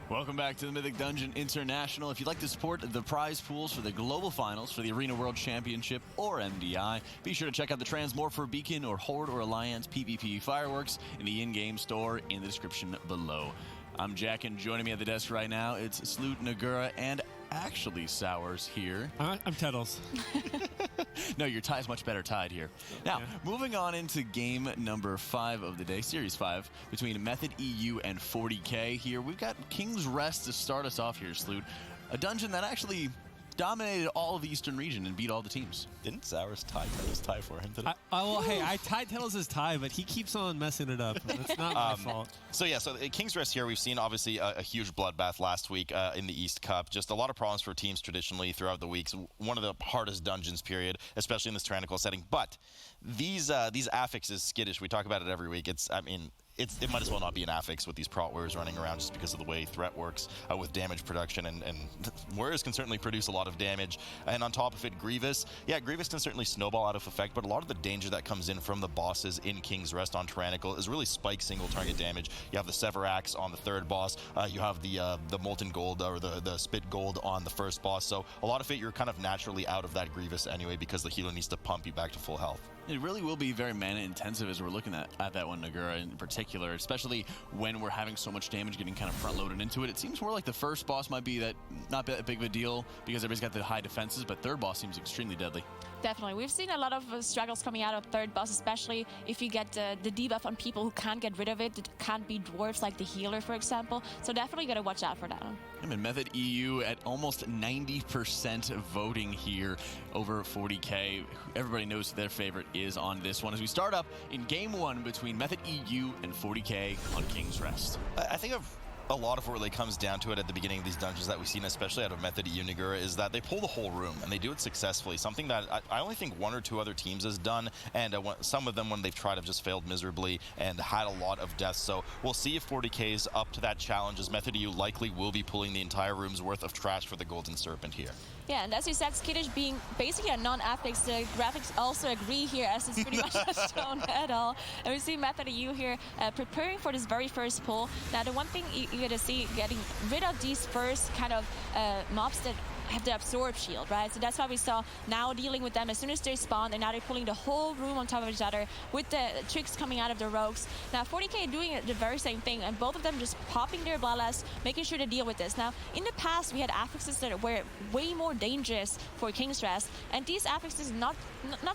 Welcome back to the Mythic Dungeon International. If you'd like to support the prize pools for the Global Finals for the Arena World Championship or MDI, be sure to check out the Transmorpher Beacon or Horde or Alliance PvP fireworks in the in-game store in the description below. I'm Jack, and joining me at the desk right now, it's Sloot, Nagura, and actually Sours here. I'm Tettles. No, your tie's much better tied here. Now, moving on into game number 5 of the day, Series 5, between Method EU and 40K here. We've got King's Rest to start us off here, Sloot. A dungeon that actually dominated all of the Eastern region and beat all the teams. Didn't Sours tie Tettles tie for him today? Well, hey, I tied Tettles' tie, but he keeps on messing it up. It's not my fault. So King's Rest here, we've seen obviously a huge bloodbath last week in the East Cup. Just a lot of problems for teams traditionally throughout the weeks. One of the hardest dungeons, period, especially in this tyrannical setting. But these affixes, skittish, we talk about it every week. It might as well not be an affix with these prot warriors running around just because of the way threat works with damage production, and warriors can certainly produce a lot of damage. And on top of it, Grievous. Yeah, Grievous can certainly snowball out of effect, but a lot of the danger that comes in from the bosses in King's Rest on Tyrannical is really spike single target damage. You have the Sever Axe on the third boss. You have the Molten Gold or the Spit Gold on the first boss. So a lot of it, you're kind of naturally out of that Grievous anyway because the healer needs to pump you back to full health. It really will be very mana intensive as we're looking at that one, Nagura, in particular, especially when we're having so much damage getting kind of front loaded into it. It seems more like the first boss might be that not that big of a deal because everybody's got the high defenses, but third boss seems extremely deadly. Definitely. We've seen a lot of struggles coming out of third boss, especially if you get the debuff on people who can't get rid of it, that can't be dwarves like the healer, for example. So definitely got to watch out for that one. I mean, Method EU at almost 90% voting here over 40K. Everybody knows their favorite is on this one as we start up in game 1 between Method EU and 40K on King's Rest. I think a lot of what really comes down to it at the beginning of these dungeons that we've seen, especially out of Method EU Nagura, is that they pull the whole room, and they do it successfully. Something that I only think 1 or 2 other teams has done, and some of them, when they've tried, have just failed miserably and had a lot of deaths. So we'll see if 40K is up to that challenge, as Method EU likely will be pulling the entire room's worth of trash for the Golden Serpent here. Yeah, and as you said, Skittish being basically a non-affix, the graphics also agree here, as it's pretty much not shown at all. And we see Method EU here preparing for this very first pull. Now, the one thing you got to see, getting rid of these first kind of mobs that have the absorb shield, right? So that's why we saw now dealing with them as soon as they spawn, and now they're pulling the whole room on top of each other with the tricks coming out of the rogues. Now 40K doing the very same thing, and both of them just popping their bloodlust, making sure to deal with this. Now in the past we had affixes that were way more dangerous for King's Rest, and these affixes not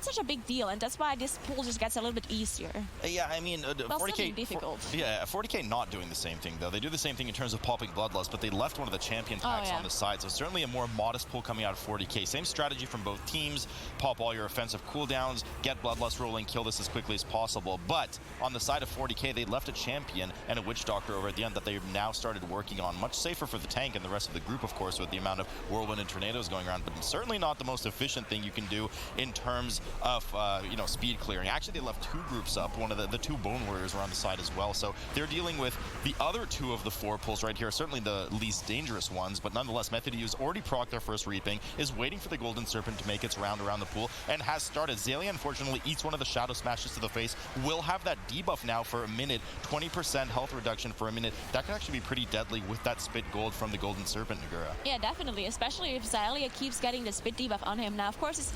such a big deal, and that's why this pull just gets a little bit easier. Yeah, I mean, 40K difficult. 40K not doing the same thing though. They do the same thing in terms of popping bloodlust, but they left one of the champion packs on the side, so certainly a more modest pull coming out of 40K. Same strategy from both teams. Pop all your offensive cooldowns, get bloodlust rolling, kill this as quickly as possible. But on the side of 40K, they left a champion and a witch doctor over at the end that they've now started working on. Much safer for the tank and the rest of the group, of course, with the amount of whirlwind and tornadoes going around, but certainly not the most efficient thing you can do in terms of speed clearing. Actually, they left 2 groups up. One of the 2 bone warriors were on the side as well, so they're dealing with the other 2 of the 4 pulls right here, certainly the least dangerous ones, but nonetheless, Method U's already procced their first reaping, is waiting for the Golden Serpent to make its round around the pool, and has started. Zalia, unfortunately, eats one of the Shadow Smashes to the face, will have that debuff now for a minute, 20% health reduction for a minute. That could actually be pretty deadly with that Spit Gold from the Golden Serpent, Nagura. Yeah, definitely, especially if Zalia keeps getting the Spit debuff on him. Now, of course, it's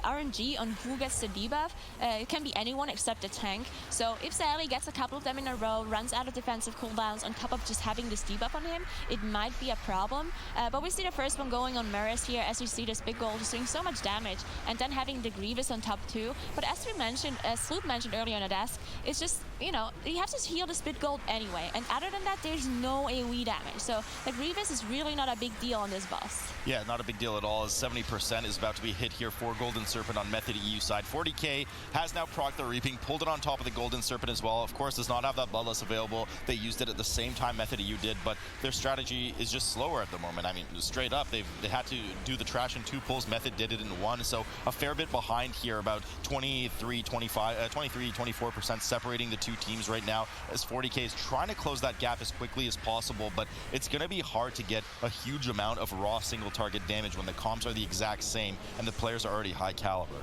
RNG on who gets the debuff. It can be anyone except the tank. So if Zalia gets a couple of them in a row, runs out of defensive cooldowns on top of just having this debuff on him, it might be a problem. But we see the first one going on Maris here, as you see this big gold just doing so much damage, and then having the Grievous on top too. But as we mentioned, as Sloot mentioned earlier on the desk, it's just, you have to heal the Spit Gold anyway. And other than that, there's no AoE damage. So the Grievous is really not a big deal on this boss. Yeah, not a big deal at all, as 70% is about to be hit here for Golden Serpent on Method EU side. 40K has now procced the Reaping, pulled it on top of the Golden Serpent as well. Of course, does not have that Bloodlust available. They used it at the same time Method EU did, but their strategy is just slower at the moment. I mean, straight up, they had to do the trash in 2 pulls. Method did it in 1, so a fair bit behind here, about 23-24% separating the 2 teams right now, as 40K is trying to close that gap as quickly as possible, but it's going to be hard to get a huge amount of raw single target damage when the comps are the exact same and the players are already high caliber.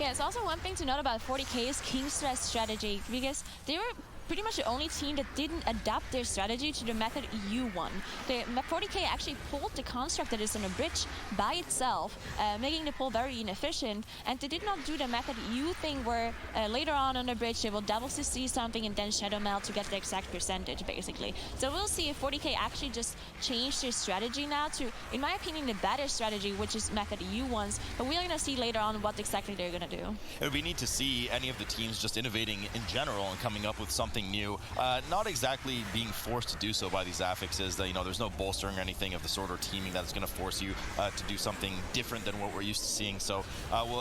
Yeah, it's also one thing to note about 40K's King's Rest strategy, because they were pretty much the only team that didn't adapt their strategy to the Method EU one. The Fourty actually pulled the construct that is on a bridge by itself, making the pull very inefficient, and they did not do the Method EU thing where later on the bridge they will double CC something and then Shadow Melt to get the exact percentage, basically. So we'll see if Fourty actually just changed their strategy now to, in my opinion, the better strategy, which is Method EU ones, but we're going to see later on what exactly they're going to do. It would be neat to see any of the teams just innovating in general and coming up with something new, not exactly being forced to do so by these affixes. That, you know, there's no bolstering or anything of the sort or teaming that's going to force you to do something different than what we're used to seeing. So,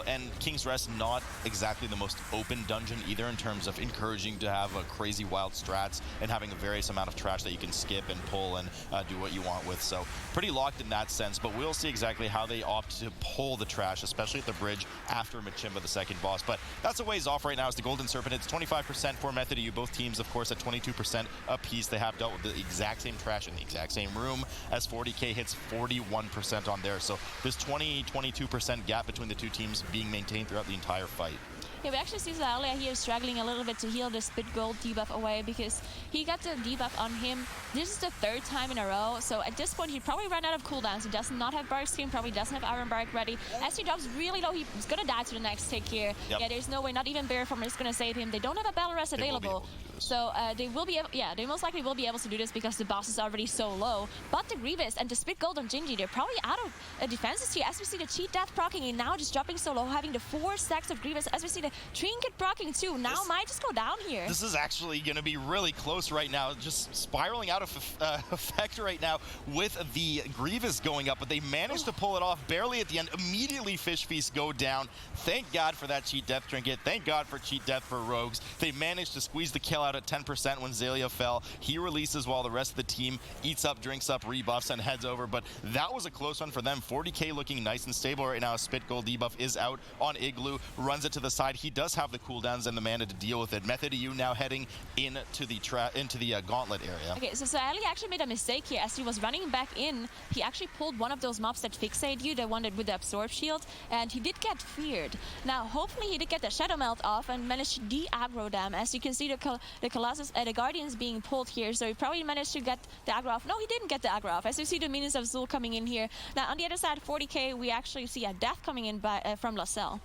and King's Rest not exactly the most open dungeon either in terms of encouraging to have a crazy wild strats and having a various amount of trash that you can skip and pull and do what you want with. So pretty locked in that sense, but we'll see exactly how they opt to pull the trash, especially at the bridge after Machimba, the second boss. But that's a ways off right now. It's the Golden Serpent. It's 25% for Method EU. Both teams, of course, at 22% apiece. They have dealt with the exact same trash in the exact same room as Fourty hits 41% on there. So this 22% gap between the two teams being maintained throughout the entire fight. Yeah, we actually see Zalia here struggling a little bit to heal the Spit Gold debuff away because he got the debuff on him. This is the third time in a row, so at this point he probably ran out of cooldowns. He does not have Bark Scream, probably doesn't have Iron Bark ready. As he drops really low, he's gonna die to the next tick here. Yep. Yeah, there's no way, not even Bear Farmer is gonna save him. They don't have a Battle Rest available. So they will be able, they most likely will be able to do this because the boss is already so low. But the Grievous and the Spit Gold on Gingy, they're probably out of defenses here. As we see the Cheat Death proccing and now just dropping so low, having the 4 stacks of Grievous. As we see the Trinket proccing too, now might just go down here. This is actually going to be really close right now, just spiraling out of effect right now with the Grievous going up, but they managed to pull it off barely at the end. Immediately Fish Feast go down. Thank God for that Cheat Death Trinket. Thank God for Cheat Death for Rogues. They managed to squeeze the kill out at 10% when Zalia fell. He releases while the rest of the team eats up, drinks up, rebuffs, and heads over. But that was a close one for them. Fourty looking nice and stable right now. Spit Gold debuff is out on Igloo. Runs it to the side. He does have the cooldowns and the mana to deal with it. Method EU now heading into the gauntlet area. Okay, so Ali actually made a mistake here. As he was running back in, he actually pulled one of those mobs that fixate you, the one that with the Absorb Shield, and he did get feared. Now, hopefully he did get the Shadow Melt off and managed to de-aggro them. As you can see, the Colossus, the Guardians being pulled here, so he probably managed to get the aggro off. No, he didn't get the aggro off. As you see the minions of Zul coming in here. Now, on the other side, Fourty we actually see a death coming in from Lacelle.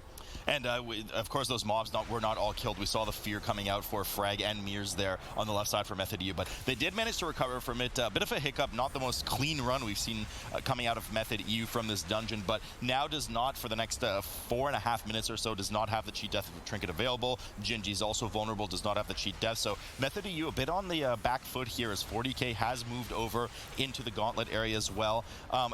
And of course, those mobs were not all killed. We saw the fear coming out for Frag and Mears there on the left side for Method EU, but they did manage to recover from it. A bit of a hiccup, not the most clean run we've seen coming out of Method EU from this dungeon, but now does not, for the next 4.5 minutes or so, does not have the Cheat Death Trinket available. Gingy's also vulnerable, does not have the Cheat Death, so Method EU a bit on the back foot here as Fourty has moved over into the gauntlet area as well.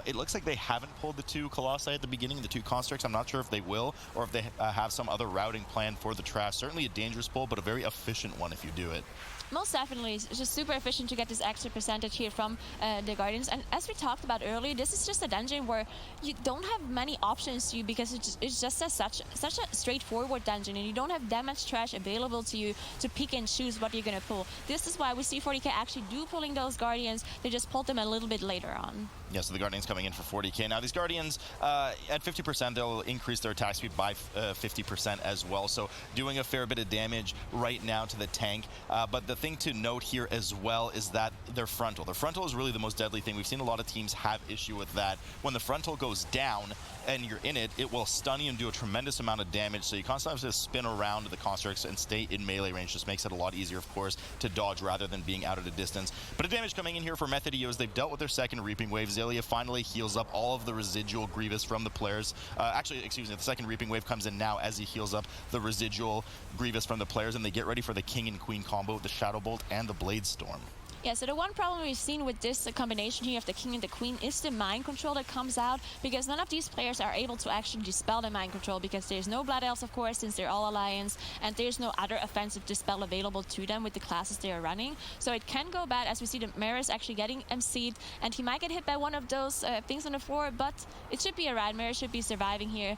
It looks like they haven't pulled the 2 Colossi at the beginning, the 2 Constructs. I'm not sure if they will, or if they have some other routing plan for the trash. Certainly a dangerous pull, but a very efficient one if you do it. Most definitely. It's just super efficient to get this extra percentage here from the Guardians. And as we talked about earlier, this is just a dungeon where you don't have many options to you because it's just such a straightforward dungeon and you don't have that much trash available to you to pick and choose what you're going to pull. This is why we see Fourty actually do pulling those Guardians. They just pulled them a little bit later on. Yeah, so the Guardians coming in for Fourty. Now these Guardians, at 50%, they'll increase their attack speed by 50% as well. So doing a fair bit of damage right now to the tank. But the thing to note here as well is that their frontal. The frontal is really the most deadly thing. We've seen a lot of teams have issue with that. When the frontal goes down and you're in it, it will stun you and do a tremendous amount of damage. So you constantly have to spin around the constructs and stay in melee range. Just makes it a lot easier, of course, to dodge rather than being out at a distance. But a damage coming in here for Method EU as they've dealt with their second Reaping Wave. Zalia finally heals up all of the residual Grievous from the players. Actually, excuse me, the second Reaping Wave comes in now as he heals up the residual Grievous from the players, and they get ready for the King and Queen combo with the Shadow Bolt and the Blade Storm. Yeah, so the one problem we've seen with this combination here of the King and the Queen is the mind control that comes out, because none of these players are able to actually dispel the mind control, because there's no Blood Elves, of course, since they're all Alliance, and there's no other offensive dispel available to them with the classes they are running. So it can go bad, as we see the Maris actually getting MC'd, and he might get hit by one of those things on the floor, but it should be alright. Maris should be surviving here,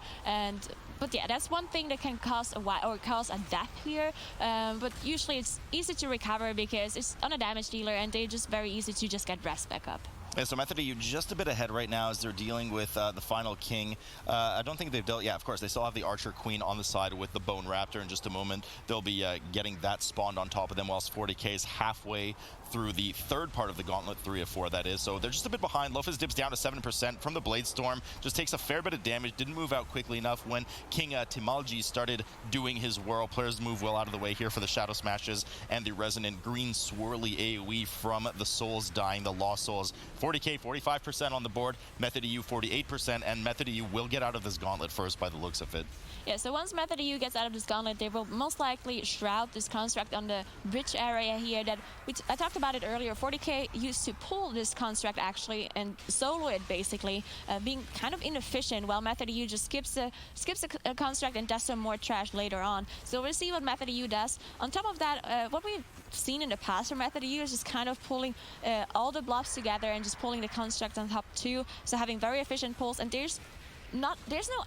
but yeah, that's one thing that can cause a death here. But usually it's easy to recover because it's on a damage dealer and they're just very easy to just get rest back up. Yeah, so Method EU just a bit ahead right now as they're dealing with the final king. I don't think they've dealt, yeah, of course, they still have the Archer Queen on the side with the Bone Raptor. In just a moment, they'll be getting that spawned on top of them, whilst Fourty is halfway through the third part of the Gauntlet, 3 of 4 that is. So they're just a bit behind. Lofus dips down to 7% from the Blade Storm, just takes a fair bit of damage, didn't move out quickly enough when King Timalji started doing his whirl. Players move well out of the way here for the Shadow Smashes and the resonant green swirly AoE from the Souls dying, the Lost Souls. 40k, 45% on the board, Method EU 48%, and Method EU will get out of this Gauntlet first by the looks of it. Yeah, so once Method EU gets out of this Gauntlet, they will most likely shroud this construct on the bridge area here that I talked about it earlier. 40k used to pull this construct actually and solo it basically, being kind of inefficient, while Method EU just skips the construct and does some more trash later on. So we'll see what Method EU does. On top of that, what we've seen in the past from Method EU is just kind of pulling all the blobs together and just pulling the construct on top too. So having very efficient pulls, and there's no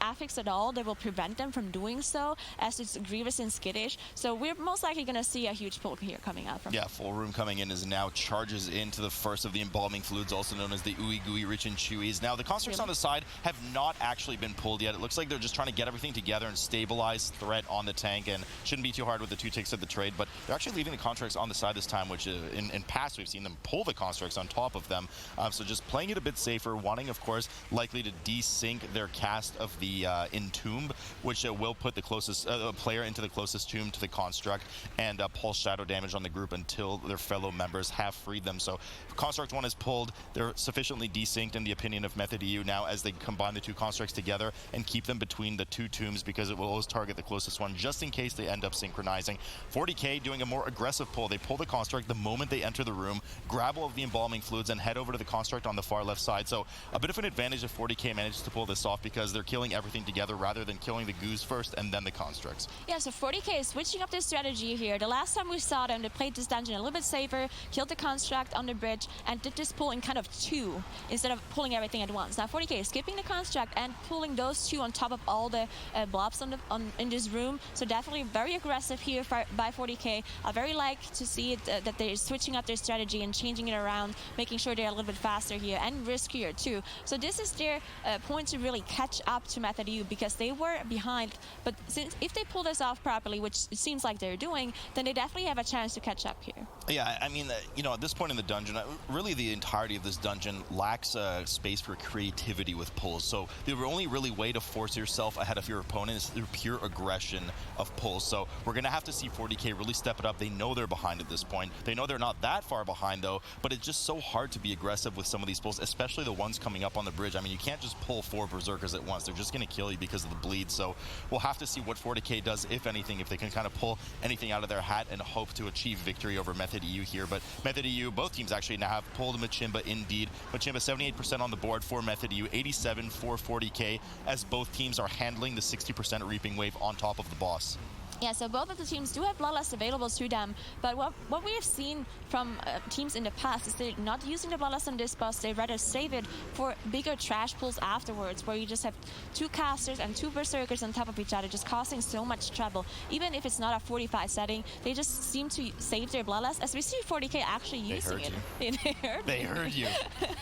affix at all that will prevent them from doing so, as it's Grievous and Skittish. So we're most likely going to see a huge pull here coming out from Full Room coming in as now charges into the first of the Embalming Fluids, also known as the Ooey Gooey Rich and Chewies. Now the constructs on the side have not actually been pulled yet. It looks like they're just trying to get everything together and stabilize threat on the tank, and shouldn't be too hard with the 2 ticks of the trade, but they're actually leaving the constructs on the side this time, which in past we've seen them pull the constructs on top of them. So just playing it a bit safer, wanting of course likely to desync their cast of the Entomb, which will put the closest player into the closest tomb to the construct and pulse shadow damage on the group until their fellow members have freed them. So construct 1 is pulled. They're sufficiently desynced in the opinion of Method EU now as they combine the 2 constructs together and keep them between the 2 tombs, because it will always target the closest one just in case they end up synchronizing. 40k doing a more aggressive pull. They pull the construct the moment they enter the room, grab all of the Embalming Fluids and head over to the construct on the far left side. So a bit of an advantage if 40k manages to pull this off, because they're killing everything together rather than killing the goose first and then the constructs. Yeah, so 40k is switching up their strategy here. The last time we saw them, they played this dungeon a little bit safer, killed the construct on the bridge, and did this pull in kind of 2 instead of pulling everything at once. Now 40k is skipping the construct and pulling those 2 on top of all the blobs in this room. So definitely very aggressive here by 40k. I very like to see it that they're switching up their strategy and changing it around, making sure they're a little bit faster here and riskier too. So this is their point to really catch up to Method EU, because they were behind, but if they pull this off properly, which it seems like they're doing, then they definitely have a chance to catch up here. Yeah, I mean, at this point in the dungeon, really the entirety of this dungeon lacks space for creativity with pulls. So the only really way to force yourself ahead of your opponent is through pure aggression of pulls. So we're going to have to see 40k really step it up. They know they're behind at this point. They know they're not that far behind though, but it's just so hard to be aggressive with some of these pulls, especially the ones coming up on the bridge. I mean, you can't just pull 4 Berserkers at once. They're just going to kill you because of the bleed. So we'll have to see what 40k does, if anything, if they can kind of pull anything out of their hat and hope to achieve victory over Method EU here. But Method EU, both teams actually now have pulled Machimba indeed. Machimba 78% on the board for Method EU, 87 for 40k, as both teams are handling the 60% reaping wave on top of the boss. Yeah, so both of the teams do have Bloodlust available to them, but what we have seen from teams in the past is they're not using the Bloodlust on this boss. They rather save it for bigger trash pulls afterwards, where you just have 2 casters and 2 Berserkers on top of each other, just causing so much trouble. Even if it's not a 45 setting, they just seem to save their Bloodlust, as we see 40k actually using it. They heard you.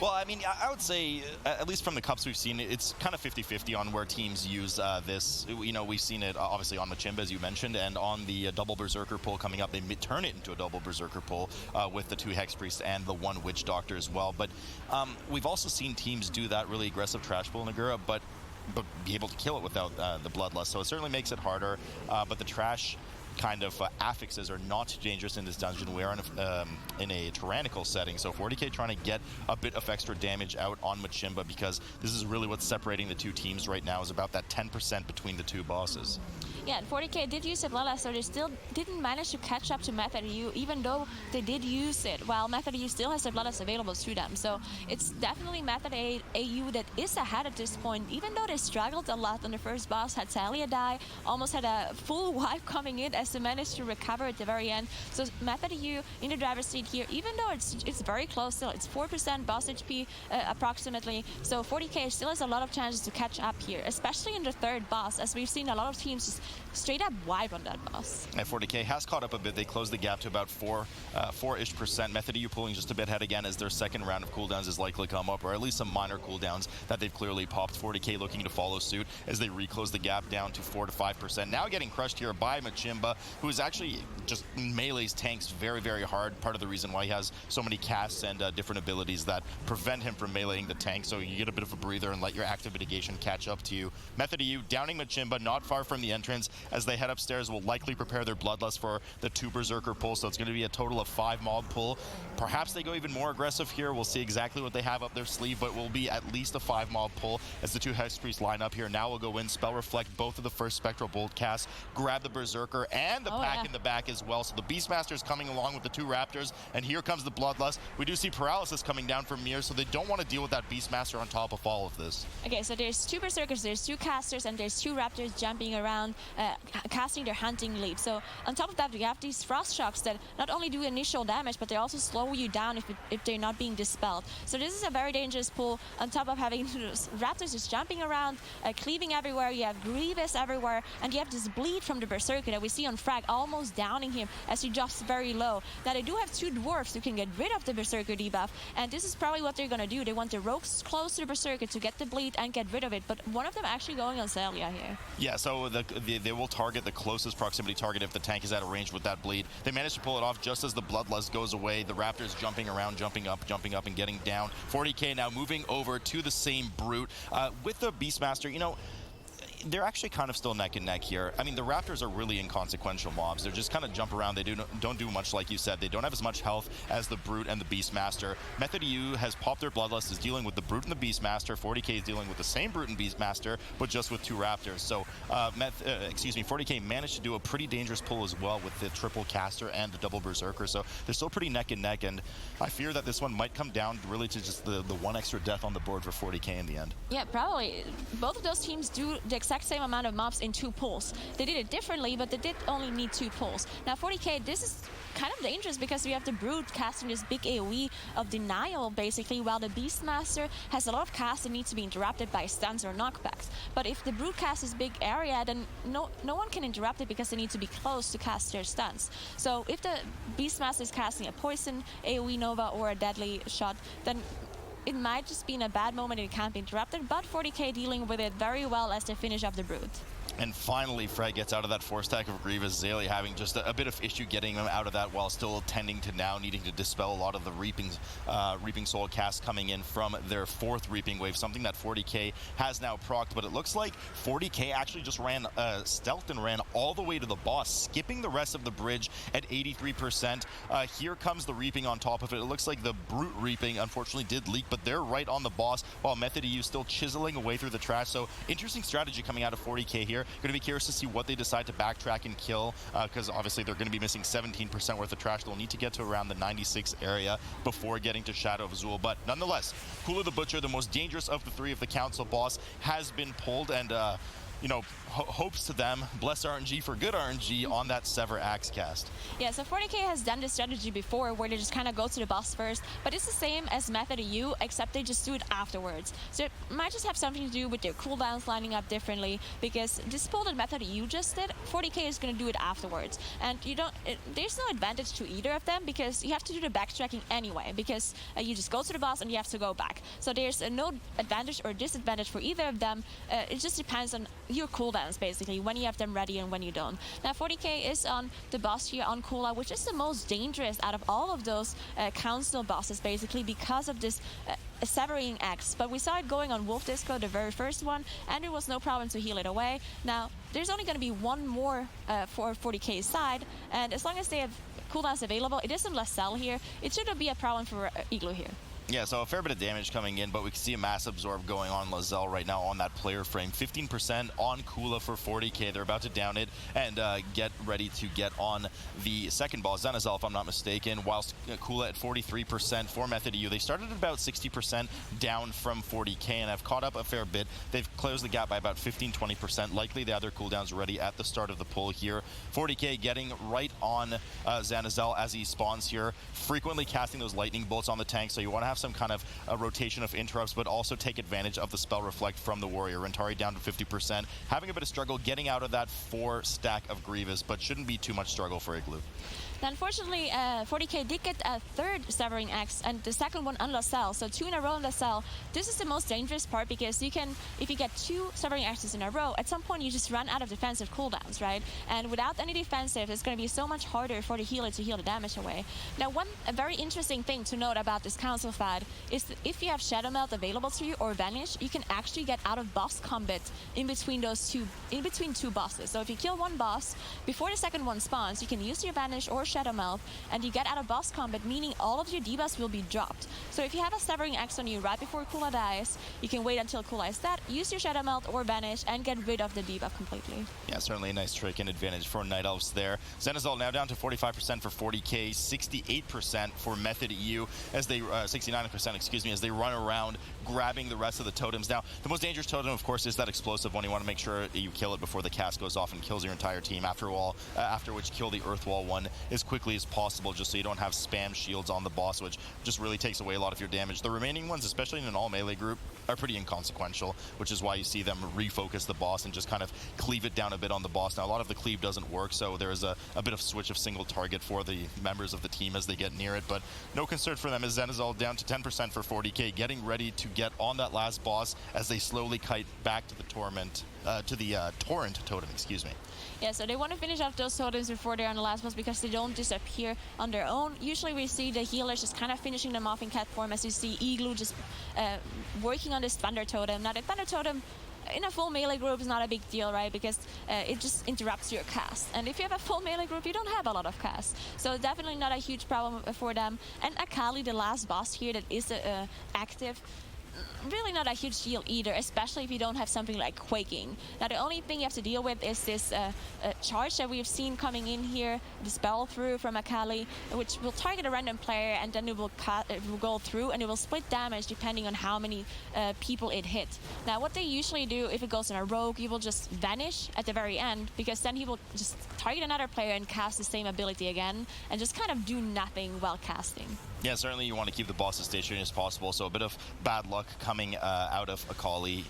Well, I mean, I would say, at least from the cups we've seen, it's kind of 50-50 on where teams use this. We've seen it obviously on Machimba, as you mentioned, and on the double Berserker pull coming up, they turn it into a double Berserker pull with the 2 Hex Priests and the 1 Witch Doctor as well. But we've also seen teams do that really aggressive trash pull in Nagura, but be able to kill it without the Bloodlust. So it certainly makes it harder, but the trash kind of affixes are not too dangerous in this dungeon. We are in a tyrannical setting, so 40k trying to get a bit of extra damage out on Machimba, because this is really what's separating the 2 teams right now, is about that 10% between the 2 bosses. Yeah, and 40k did use the Bloodlust, so they still didn't manage to catch up to Method EU, even though they did use it, while Method EU still has the Bloodlust available to them. So it's definitely Method EU that is ahead at this point, even though they struggled a lot on the first boss, had Talia die, almost had a full wipe coming in as they managed to recover at the very end. So Method EU in the driver's seat here, even though it's very close still. It's 4% boss HP approximately. So 40K still has a lot of chances to catch up here, especially in the third boss, as we've seen a lot of teams just straight up wipe on that boss. And 40K has caught up a bit. They closed the gap to about 4-ish%. Method EU pulling just a bit ahead again as their second round of cooldowns is likely come up, or at least some minor cooldowns that they've clearly popped. 40K looking to follow suit as they reclose the gap down to 4 to 5%. Now getting crushed here by Machimba, who is actually just melees tanks very, very hard. Part of the reason why he has so many casts and different abilities that prevent him from meleeing the tank, so you get a bit of a breather and let your active mitigation catch up to you. Method EU downing Machimba not far from the entrance. As they head upstairs, will likely prepare their Bloodlust for the 2 Berserker pull, so it's going to be a total of 5 mob pull. Perhaps they go even more aggressive here. We'll see exactly what they have up their sleeve, but will be at least a 5 mob pull as the 2 Hex Priests line up here. Now we'll go in, Spell Reflect both of the first Spectral Bolt casts, grab the Berserker and the pack in the back as well. So the Beastmaster is coming along with the 2 Raptors, and here comes the Bloodlust. We do see Paralysis coming down from Mir, so they don't want to deal with that Beastmaster on top of all of this. Okay, so there's 2 Berserkers, there's 2 casters, and there's 2 Raptors jumping around, casting their Hunting Leap. So on top of that, we have these Frost Shocks that not only do initial damage, but they also slow you down if they're not being dispelled. So this is a very dangerous pull, on top of having Raptors just jumping around, cleaving everywhere. You have Grievous everywhere, and you have this bleed from the Berserker that we see on Frag, almost downing him as he drops very low. Now they do have 2 Dwarfs who can get rid of the Berserker debuff, and this is probably what they're going to do. They want the Rogues close to the Berserker to get the bleed and get rid of it, but one of them actually going on Zelia here. Yeah, so they will target the closest proximity target if the tank is out of range with that bleed. They managed to pull it off just as the Bloodlust goes away. The Raptors jumping around, jumping up and getting down. 40K now moving over to the same Brute. With the Beastmaster, you know, they're actually kind of still neck and neck here. I mean, the Raptors are really inconsequential mobs. They're just kind of jump around. They don't do much, like you said. They don't have as much health as the Brute and the Beastmaster. Method EU has popped their Bloodlust, is dealing with the Brute and the Beastmaster. 40K is dealing with the same Brute and Beastmaster, but just with 2 Raptors. So, 40K managed to do a pretty dangerous pull as well with the triple caster and the double Berserker. So they're still pretty neck and neck, and I fear that this one might come down really to just the 1 extra death on the board for 40K in the end. Yeah, probably. Both of those teams do the exact same amount of mobs in 2 pulls. They did it differently, but they did only need 2 pulls. Now 40K, this is kind of dangerous because we have the Brute casting this big AoE of denial basically, while the Beastmaster has a lot of casts that need to be interrupted by stuns or knockbacks. But if the Brute casts this big area, then no one can interrupt it because they need to be close to cast their stuns. So if the Beastmaster is casting a poison AoE Nova or a deadly shot, then it might just be in a bad moment and it can't be interrupted, but 40K dealing with it very well as they finish off the Brute. And finally, Fred gets out of that 4-stack of Grievous. Zelia having just a bit of issue getting him out of that while still tending to now needing to dispel a lot of the Reaping Soul cast coming in from their 4th Reaping Wave, something that 40K has now procced. But it looks like 40K actually just ran stealth and ran all the way to the boss, skipping the rest of the bridge at 83%. Here comes the Reaping on top of it. It looks like the Brute Reaping unfortunately did leak, but they're right on the boss while Method EU still chiseling away through the trash. So interesting strategy coming out of 40K here. Going to be curious to see what they decide to backtrack and kill, because obviously they're going to be missing 17% worth of trash. They'll need to get to around the 96 area before getting to Shadow of Azul. But nonetheless, Kula the Butcher, the most dangerous of the 3 of the Council boss, has been pulled, and you know, hopes to them, bless RNG for good RNG on that Sever Axe cast. Yeah, so 40K has done this strategy before where they just kind of go to the boss first, but it's the same as Method EU, except they just do it afterwards. So it might just have something to do with their cooldowns lining up differently, because this pull that Method EU just did, 40K is going to do it afterwards. And there's no advantage to either of them, because you have to do the backtracking anyway, because you just go to the boss and you have to go back. So there's no advantage or disadvantage for either of them. It just depends on your cooldowns, basically, when you have them ready and when you don't. Now 40K is on the boss here on Kula, which is the most dangerous out of all of those council bosses, basically, because of this severing axe. But we saw it going on Wolf Disco, the very first one, and there was no problem to heal it away. Now there's only going to be one more for 40K's side, and as long as they have cooldowns available, it isn't less cell here. It shouldn't be a problem for Igloo here. Yeah, so a fair bit of damage coming in, but we can see a mass absorb going on Lae'zel right now on that player frame. 15% on Kula for 40k. They're about to down it and get ready to get on the second boss, Zenitzel, if I'm not mistaken, whilst Kula at 43% for Method EU. They started at about 60% down from 40k and have caught up a fair bit. They've closed the gap by about 15-20%. Likely the other cooldowns ready at the start of the pull here. 40k getting right on Zenitzel as he spawns here, frequently casting those lightning bolts on the tank, so you want to have some kind of a rotation of interrupts, but also take advantage of the spell reflect from the warrior. Rentari down to 50%, having a bit of struggle getting out of that 4 stack of Grievous, but shouldn't be too much struggle for Igloo. Unfortunately, 40k did get a third Severing Axe and the second one on Lae'zel, so 2 in a row on Lae'zel. This is the most dangerous part because you can, if you get 2 Severing Axes in a row, at some point you just run out of defensive cooldowns, right? And without any defensive, it's going to be so much harder for the healer to heal the damage away. Now, a very interesting thing to note about this Council Fad is that if you have Shadow Melt available to you or Vanish, you can actually get out of boss combat in between two bosses. So if you kill one boss before the second one spawns, you can use your Vanish or Shadow Melt, and you get out of boss combat, meaning all of your debuffs will be dropped. So if you have a Severing Axe on you right before Kula dies, you can wait until Kula is dead, use your Shadow Melt or Vanish, and get rid of the debuff completely. Yeah, certainly a nice trick and advantage for Night Elves there. Zenitzel now down to 45% for 40k, 68% for Method EU, as they 69%, excuse me, as they run around grabbing the rest of the totems. Now, the most dangerous totem, of course, is that explosive one. You want to make sure you kill it before the cast goes off and kills your entire team. After which, kill the Earth Wall one as quickly as possible, just so you don't have spam shields on the boss, which just really takes away a lot of your damage. The remaining ones, especially in an all melee group, are pretty inconsequential, which is why you see them refocus the boss and just kind of cleave it down a bit on the boss. Now, a lot of the cleave doesn't work, so there is a bit of switch of single target for the members of the team as they get near it, but no concern for them as Zenitzel down to 10% for 40k, getting ready to get on that last boss as they slowly kite back to the Torrent totem, excuse me. Yeah, so they want to finish off those totems before they're on the last boss because they don't disappear on their own. Usually we see the healers just kind of finishing them off in cat form, as you see Igloo just working on this Thunder Totem. Now the Thunder Totem in a full melee group is not a big deal, right? Because it just interrupts your cast. And if you have a full melee group, you don't have a lot of casts. So definitely not a huge problem for them. And Akali, the last boss here that is active, really not a huge deal either, especially if you don't have something like Quaking. Now the only thing you have to deal with is this charge that we've seen coming in here, the spell through from Akali, which will target a random player and then it will go through and it will split damage depending on how many people it hit. Now what they usually do, if it goes in a rogue, you will just vanish at the very end, because then he will just target another player and cast the same ability again and just kind of do nothing while casting. Yeah, certainly you want to keep the boss as stationary as possible, so a bit of bad luck coming out of Akali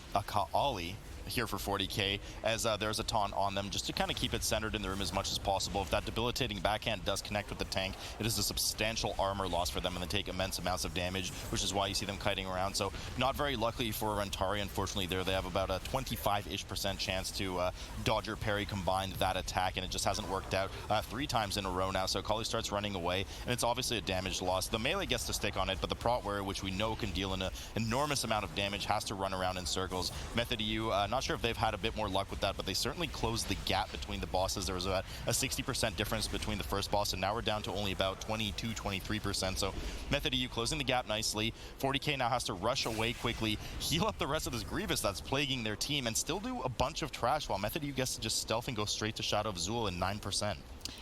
here for 40k, as there's a taunt on them just to kind of keep it centered in the room as much as possible. If that debilitating backhand does connect with the tank, it is a substantial armor loss for them and they take immense amounts of damage, which is why you see them kiting around. So not very lucky for Rentari, unfortunately. There they have about a 25-ish% chance to dodge or parry combined that attack, and it just hasn't worked out 3 times in a row now. So Akali starts running away, and it's obviously a damage loss. The melee gets to stick on it, but the prot warrior, which we know can deal an enormous amount of damage, has to run around in circles. Method EU, not sure if they've had a bit more luck with that, but they certainly closed the gap between the bosses. There was about a 60% difference between the first boss, and now we're down to only about 22-23%. So Method EU closing the gap nicely. 40k now has to rush away quickly, heal up the rest of this Grievous that's plaguing their team, and still do a bunch of trash, while Method EU gets to just stealth and go straight to Shadow of Azul in 9%.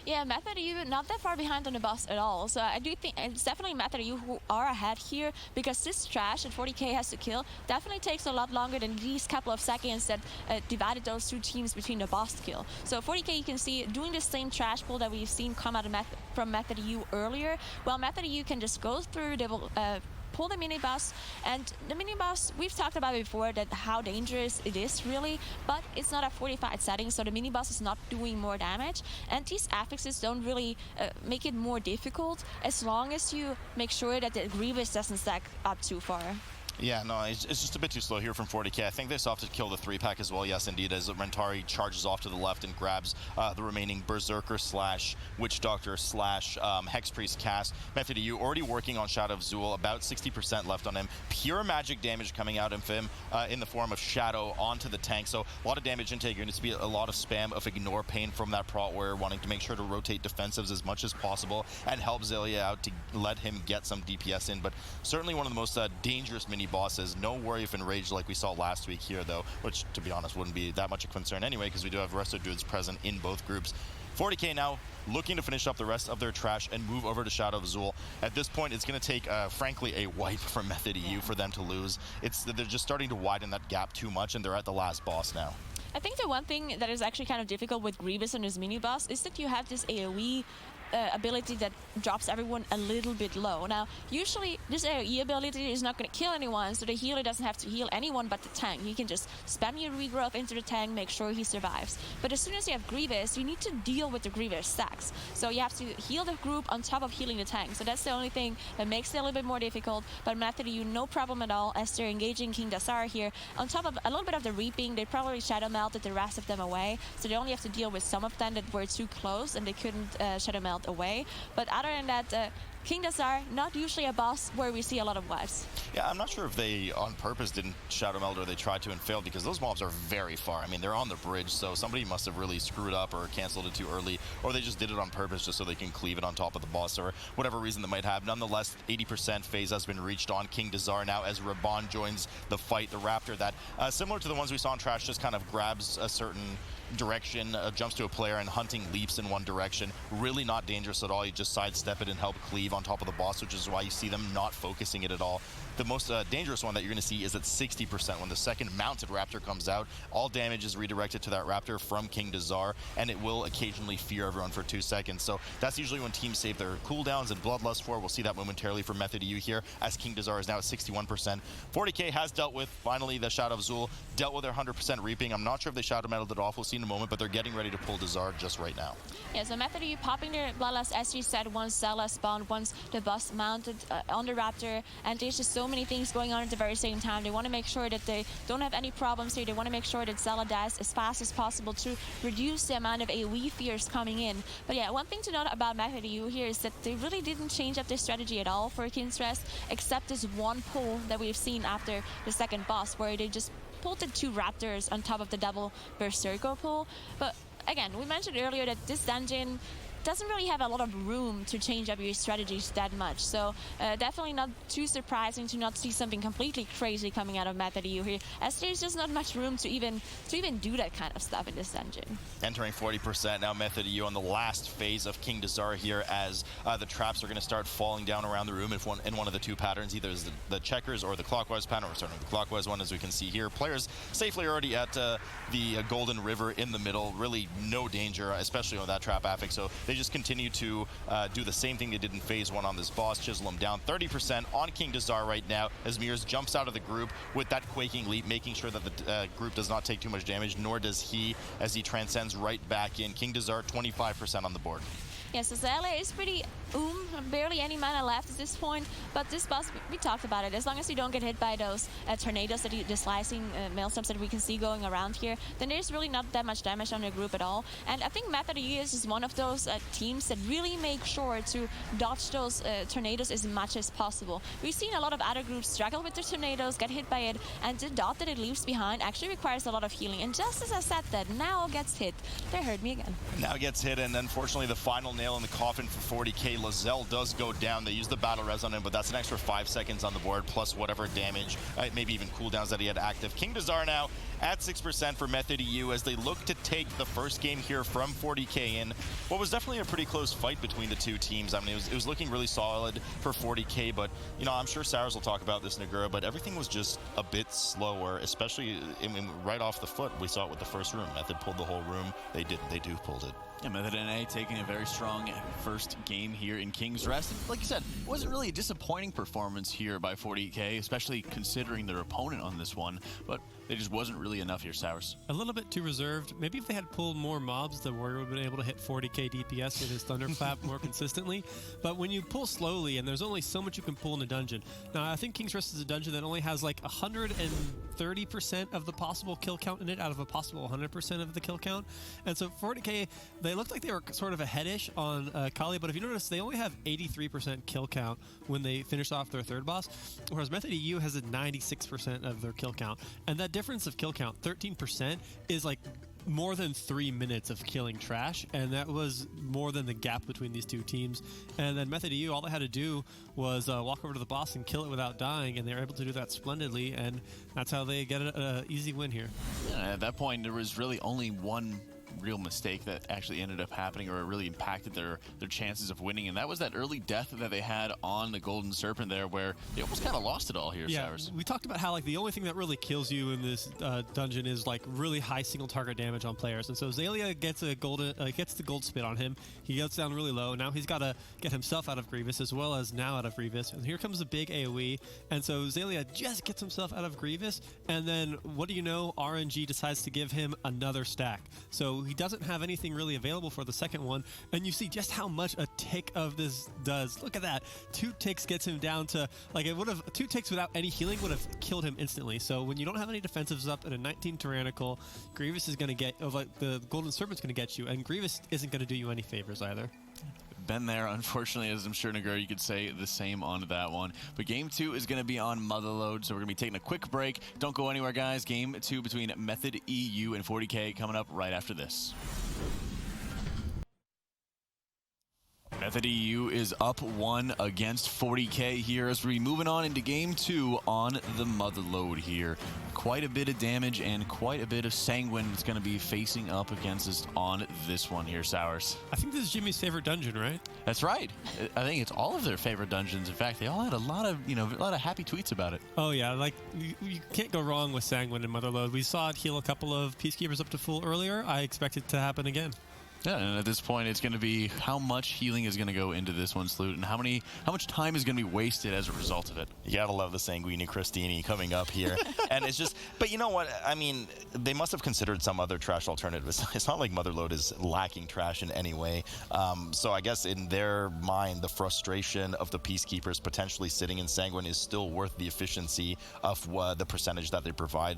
Yeah, Method EU not that far behind on the boss at all. So I do think it's definitely Method EU who are ahead here, because this trash that 40k has to kill definitely takes a lot longer than these couple of seconds that divided those 2 teams between the boss kill. So 40k, you can see doing the same trash pull that we've seen come out of from Method EU earlier. Well, Method EU can just go through, they will pull the mini boss, and the mini boss, we've talked about it before, that how dangerous it is really, but it's not a fortified setting, so the mini boss is not doing more damage, and these affixes don't really make it more difficult as long as you make sure that the Grievous doesn't stack up too far. Yeah, no, it's just a bit too slow here from 40K. I think they still have to kill the 3-pack as well. Yes, indeed, as Rentari charges off to the left and grabs the remaining Berserker / Witch Doctor / Hexpriest cast. Method EU already working on Shadow of Zul, about 60% left on him. Pure magic damage coming out of him in the form of Shadow onto the tank. So a lot of damage intake. You're going to see a lot of spam of Ignore Pain from that Prot Warrior, wanting to make sure to rotate defensives as much as possible and help Zelia out to let him get some DPS in. But certainly one of the most dangerous mini bosses. No worry if enraged like we saw last week here, though, which, to be honest, wouldn't be that much a concern anyway, because we do have Resto Druids present in both groups. 40K now looking to finish up the rest of their trash and move over to Shadow of Zul. At this point, it's going to take, frankly, a wipe from Method EU for them to lose. They're just starting to widen that gap too much, and they're at the last boss now. I think the one thing that is actually kind of difficult with Grievous and his mini-boss is that you have this AoE ability that drops everyone a little bit low. Now, usually this AoE ability is not going to kill anyone, so the healer doesn't have to heal anyone but the tank. He can just spam your regrowth into the tank, make sure he survives. But as soon as you have Grievous, you need to deal with the Grievous stacks. So you have to heal the group on top of healing the tank. So that's the only thing that makes it a little bit more difficult. But Method EU, no problem at all, as they're engaging King Dasar here. On top of a little bit of the reaping, they probably shadow melted the rest of them away. So they only have to deal with some of them that were too close and they couldn't shadow melt away. But other than that, King Dasar, not usually a boss where we see a lot of wipes. Yeah, I'm not sure if they on purpose didn't Shadow Meld or they tried to and failed, because those mobs are very far. I mean, they're on the bridge, so somebody must have really screwed up or canceled it too early, or they just did it on purpose just so they can cleave it on top of the boss, or whatever reason they might have. Nonetheless, 80% phase has been reached on King Dasar now as Raban joins the fight. The Raptor that, similar to the ones we saw in Trash, just kind of grabs a certain direction, jumps to a player, and hunting leaps in one direction. Really not dangerous at all. You just sidestep it and help cleave on top of the boss, which is why you see them not focusing it at all. The most dangerous one that you're going to see is at 60%. When the second mounted Raptor comes out, all damage is redirected to that Raptor from King Dasar, and it will occasionally fear everyone for 2 seconds. So that's usually when teams save their cooldowns and Bloodlust for. We'll see that momentarily for Method EU here, as King Dasar is now at 61%. 40K has dealt with, finally, the Shadow of Zul, dealt with their 100% reaping. I'm not sure if they Shadow Metaled it off. We'll see in a moment, but they're getting ready to pull Dasar just right now. Yeah, so Method EU popping their Bloodlust, as you said, once Zella spawned, once the boss mounted on the Raptor, and there's just so many things going on at the very same time. They want to make sure that they don't have any problems here. They want to make sure that Zella dies as fast as possible to reduce the amount of AoE fears coming in. But yeah, one thing to note about Method EU here is that they really didn't change up their strategy at all for King's Rest, except this one pull that we've seen after the second boss, where they just pulled the 2 Raptors on top of the double Berserker pull. But again, we mentioned earlier that this dungeon doesn't really have a lot of room to change up your strategies that much. So definitely not too surprising to not see something completely crazy coming out of Method EU here, as there's just not much room to even do that kind of stuff in this dungeon. Entering 40% now, Method EU on the last phase of King Dasar here, as the traps are going to start falling down around the room in one of the 2 patterns, either is the checkers or the clockwise pattern, or certainly the clockwise one, as we can see here. Players safely already at the Golden River in the middle. Really no danger, especially on that trap affix. So they just continue to do the same thing they did in phase 1 on this boss, chisel him down. 30% on King Dasar right now, as Mears jumps out of the group with that Quaking Leap, making sure that the group does not take too much damage, nor does he, as he transcends right back in. King Dasar, 25% on the board. Yeah, so Zella is pretty barely any mana left at this point, but this boss, we talked about it. As long as you don't get hit by those tornadoes, the slicing maelstorms that we can see going around here, then there's really not that much damage on the group at all. And I think Method EU is just one of those teams that really make sure to dodge those tornadoes as much as possible. We've seen a lot of other groups struggle with the tornadoes, get hit by it, and the dot that it leaves behind actually requires a lot of healing. And just as I said that, now gets hit. They hurt me again. Now gets hit, and unfortunately the final nail in the coffin for 40K. Lozelle does go down. They use the battle res on him, but that's an extra 5 seconds on the board, plus whatever damage, maybe even cooldowns that he had active. King Dasar now at 6% for Method EU, as they look to take the first game here from 40K in what was definitely a pretty close fight between the 2 teams. I mean, it was looking really solid for 40K, but, you know, I'm sure Saras will talk about this, Nagura, but everything was just a bit slower, especially right off the foot. We saw it with the first room. Method pulled the whole room. They didn't. They pulled it. Yeah, Method NA taking a very strong first game here in King's Rest. And like you said, it wasn't really a disappointing performance here by 40K, especially considering their opponent on this one. But there just wasn't really enough here, Sours. A little bit too reserved. Maybe if they had pulled more mobs, the Warrior would have been able to hit 40k DPS with his Thunderclap more consistently. But when you pull slowly, and there's only so much you can pull in a dungeon. Now, I think King's Rest is a dungeon that only has like 130% of the possible kill count in it out of a possible 100% of the kill count. And so 40k, they looked like they were sort of aheadish on Kali, but if you notice, they only have 83% kill count when they finish off their third boss, whereas Mythic EU has a 96% of their kill count. And that difference of kill count, 13%, is like more than 3 minutes of killing trash, and that was more than the gap between these two teams. And then Method EU, all they had to do was walk over to the boss and kill it without dying, and they were able to do that splendidly, and that's how they get an easy win here. Yeah, at that point, there was really only one real mistake that actually ended up happening, or it really impacted their chances of winning, and that was that early death that they had on the Golden Serpent there, where they almost kind of lost it all here. Yeah, Sours. we talked about how like the only thing that really kills you in this dungeon is like really high single target damage on players, and so Xaylia gets a gets the gold spit on him. He gets down really low. Now he's got to get himself out of Grievous as well as now out of Grievous, and here comes the big AoE, and so Xaylia just gets himself out of Grievous, and then what do you know? RNG decides to give him another stack, so he doesn't have anything really available for the second one, and you see just how much a tick of this does. Look at that. 2 ticks gets him down to, like, it would have, 2 ticks without any healing would have killed him instantly. So when you don't have any defensives up and a 19 Tyrannical, Grievous is going to get, like, the Golden Serpent's going to get you, and Grievous isn't going to do you any favors either. Been there, unfortunately, as I'm sure, Nagura, you could say the same on that one. But Game 2 is going to be on Motherload, so we're going to be taking a quick break. Don't go anywhere, guys. Game 2 between Method EU and 40k coming up right after this. Method EU is up 1 against 40k here as we're moving on into Game 2 on the Motherload here. Quite a bit of damage and quite a bit of sanguine is going to be facing up against us on this one here, Sours. I think this is Jimmy's favorite dungeon, right? That's right. I think it's all of their favorite dungeons. In fact, they all had a lot of happy tweets about it. Oh yeah, like you can't go wrong with Sanguine and Motherload. We saw it heal a couple of Peacekeepers up to full earlier. I expect it to happen again. Yeah, and at this point, it's going to be how much healing is going to go into this one, Sloot, and how much time is going to be wasted as a result of it. You gotta love the Sanguini Christini coming up here. And it's just, but you know what? I mean, they must have considered some other trash alternatives. It's not like Motherload is lacking trash in any way. So I guess in their mind, the frustration of the Peacekeepers potentially sitting in Sanguine is still worth the efficiency of the percentage that they provide.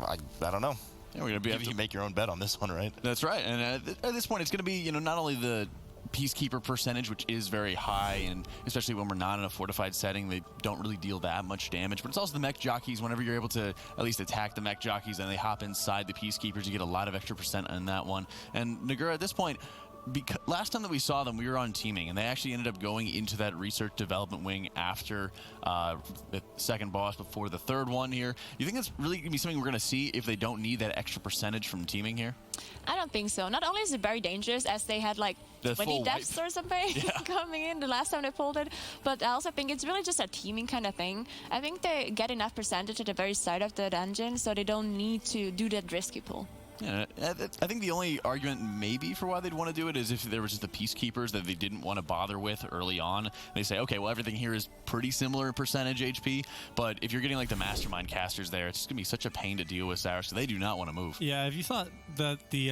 I don't know. Yeah, we're gonna be able to make your own bet on this one, right? That's right. And at this point, it's going to be, not only the Peacekeeper percentage, which is very high, and especially when we're not in a fortified setting, they don't really deal that much damage. But it's also the mech jockeys. Whenever you're able to at least attack the mech jockeys and they hop inside the Peacekeepers, you get a lot of extra percent on that one. And Nagura, at this point, because last time that we saw them, we were on teaming, and they actually ended up going into that research development wing after the second boss before the third one here. You think that's really going to be something we're going to see if they don't need that extra percentage from teaming here? I don't think so. Not only is it very dangerous, as they had like 20 deaths or something coming in the last time they pulled it, but I also think it's really just a teaming kind of thing. I think they get enough percentage at the very start of the dungeon, so they don't need to do that risky pull. Yeah, I think the only argument maybe for why they'd want to do it is if there was just the Peacekeepers that they didn't want to bother with early on. They say, okay, well, everything here is pretty similar in percentage HP, but if you're getting like the Mastermind casters there, it's just going to be such a pain to deal with, Sour, so they do not want to move. Yeah, if you thought that the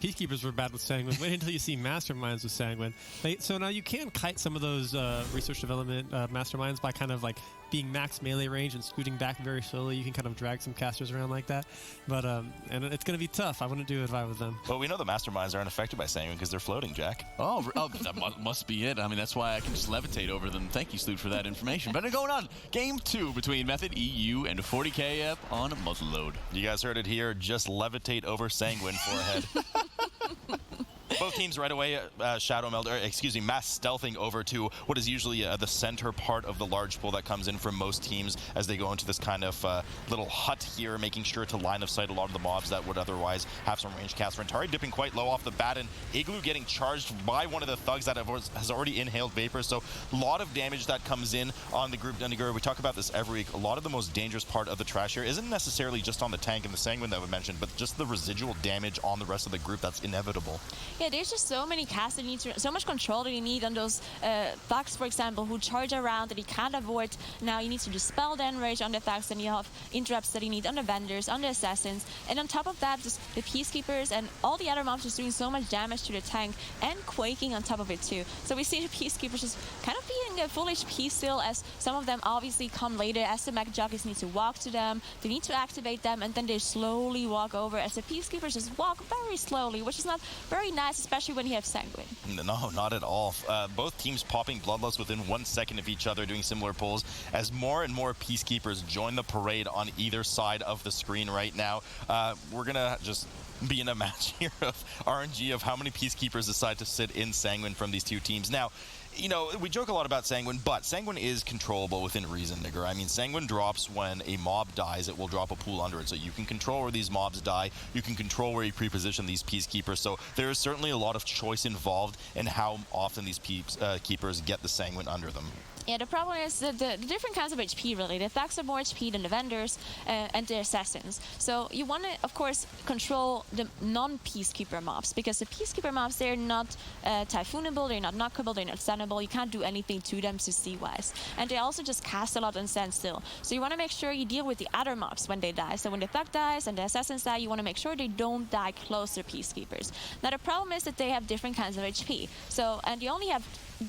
Peacekeepers were bad with Sanguine, wait until you see Masterminds with Sanguine. So now you can kite some of those research development Masterminds by kind of like being max melee range and scooting back very slowly. You can kind of drag some casters around like that, but and it's going to be tough. I wouldn't do it if I was them. Well, we know the Masterminds aren't affected by Sanguine because they're floating, Jack. Oh, that must be it. I mean, that's why I can just levitate over them. Thank you, Sloot, for that information. But going on, Game 2 between Method EU and 40k up on Motherload. You guys heard it here. Just levitate over Sanguine forehead. Both teams right away, mass stealthing over to what is usually the center part of the large pool that comes in from most teams as they go into this kind of little hut here, making sure to line of sight a lot of the mobs that would otherwise have some range cast. Rentari dipping quite low off the bat, and Igloo getting charged by one of the thugs that has already inhaled vapor. So a lot of damage that comes in on the group. Nagura, we talk about this every week. A lot of the most dangerous part of the trash here isn't necessarily just on the tank and the Sanguine that we mentioned, but just the residual damage on the rest of the group that's inevitable. Yeah, Yeah, there's just so many casts that need so much control that you need on those thugs, for example, who charge around that you can't avoid. Now you need to dispel the enrage on the thugs, and you have interrupts that you need on the vendors, on the assassins, and on top of that, just the peacekeepers and all the other mobs just doing so much damage to the tank and quaking on top of it too. So we see the peacekeepers just kind of being a full HP still, as some of them obviously come later as the mech jockeys need to walk to them, they need to activate them, and then they slowly walk over as the peacekeepers just walk very slowly, which is not very nice, especially when you have Sanguine. No, not at all. Both teams popping Bloodlust within 1 second of each other, doing similar pulls as more and more peacekeepers join the parade on either side of the screen right now. We're gonna just be in a match here of RNG of how many peacekeepers decide to sit in Sanguine from these two teams. Now, you know, we joke a lot about Sanguine, but Sanguine is controllable within reason, Nigger. I mean, Sanguine drops when a mob dies, it will drop a pool under it. So you can control where these mobs die, you can control where you pre-position these peacekeepers. So there is certainly a lot of choice involved in how often these peacekeepers get the Sanguine under them. Yeah, the problem is the different kinds of HP, really. The thugs are more HP than the vendors and the assassins. So you want to, of course, control the non-peacekeeper mobs, because the peacekeeper mobs, they're not typhoonable, they're not knockable, they're not stunnable. You can't do anything to them CC-wise. And they also just cast a lot on standstill. So you want to make sure you deal with the other mobs when they die. So when the thug dies and the assassins die, you want to make sure they don't die close to peacekeepers. Now the problem is that they have different kinds of HP. So, and you only have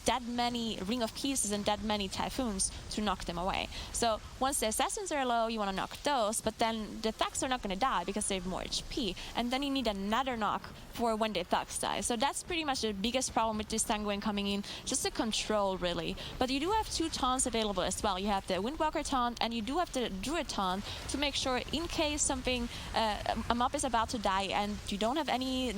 that many Ring of Pieces and that many Typhoons to knock them away. So once the assassins are low, you want to knock those, but then the thugs are not going to die because they have more HP, and then you need another knock for when the thugs die. So that's pretty much the biggest problem with this Sanguine coming in, just the control, really. But you do have two taunts available as well. You have the Windwalker taunt, and you do have the Druid taunt to make sure in case something, a mob is about to die and you don't have any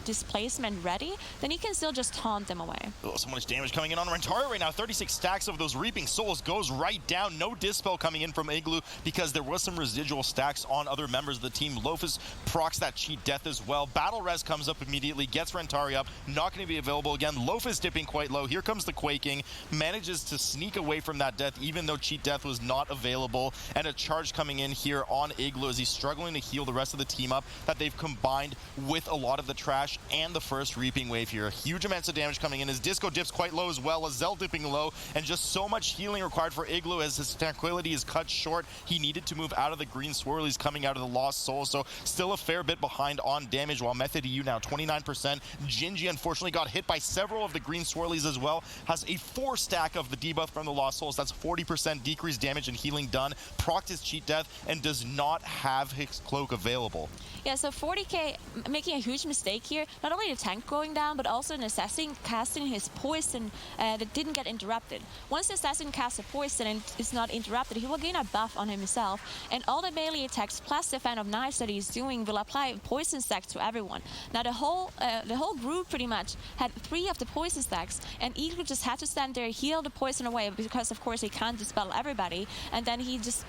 displacement ready, then you can still just taunt them away. Oh, so much damage coming in on Rentario right now. 36 stacks of those Reaping Souls goes right down. No Dispel coming in from Igloo because there was some residual stacks on other members of the team. Lofus procs that cheat death as well. Battle Res comes up immediately, gets Rentario up. Not going to be available again. Lofus dipping quite low. Here comes the Quaking. Manages to sneak away from that death even though cheat death was not available. And a charge coming in here on Igloo as he's struggling to heal the rest of the team up that they've combined with a lot of the trash and the first Reaping Wave here. Huge amounts of damage coming in as Disco dips quite low as well, as Zell dipping low, and just so much healing required for Igloo as his tranquility is cut short. He needed to move out of the green swirlies coming out of the Lost Soul, so still a fair bit behind on damage, while Mythic EU now 29%. Gingy unfortunately got hit by several of the green swirlies as well, has a 4 stack of the debuff from the Lost Souls. That's 40% decreased damage and healing done, procced his cheat death, and does not have his cloak available. Yeah, so 40k making a huge mistake here. Not only the tank going down, but also an assassin casting his poison that didn't get interrupted. Once the assassin casts a poison and is not interrupted, he will gain a buff on himself, and all the melee attacks plus the Fan of Knives that he's doing will apply poison stacks to everyone. Now the whole group pretty much had 3 of the poison stacks, and Eagle just had to stand there, heal the poison away, because of course he can't dispel everybody, and then he just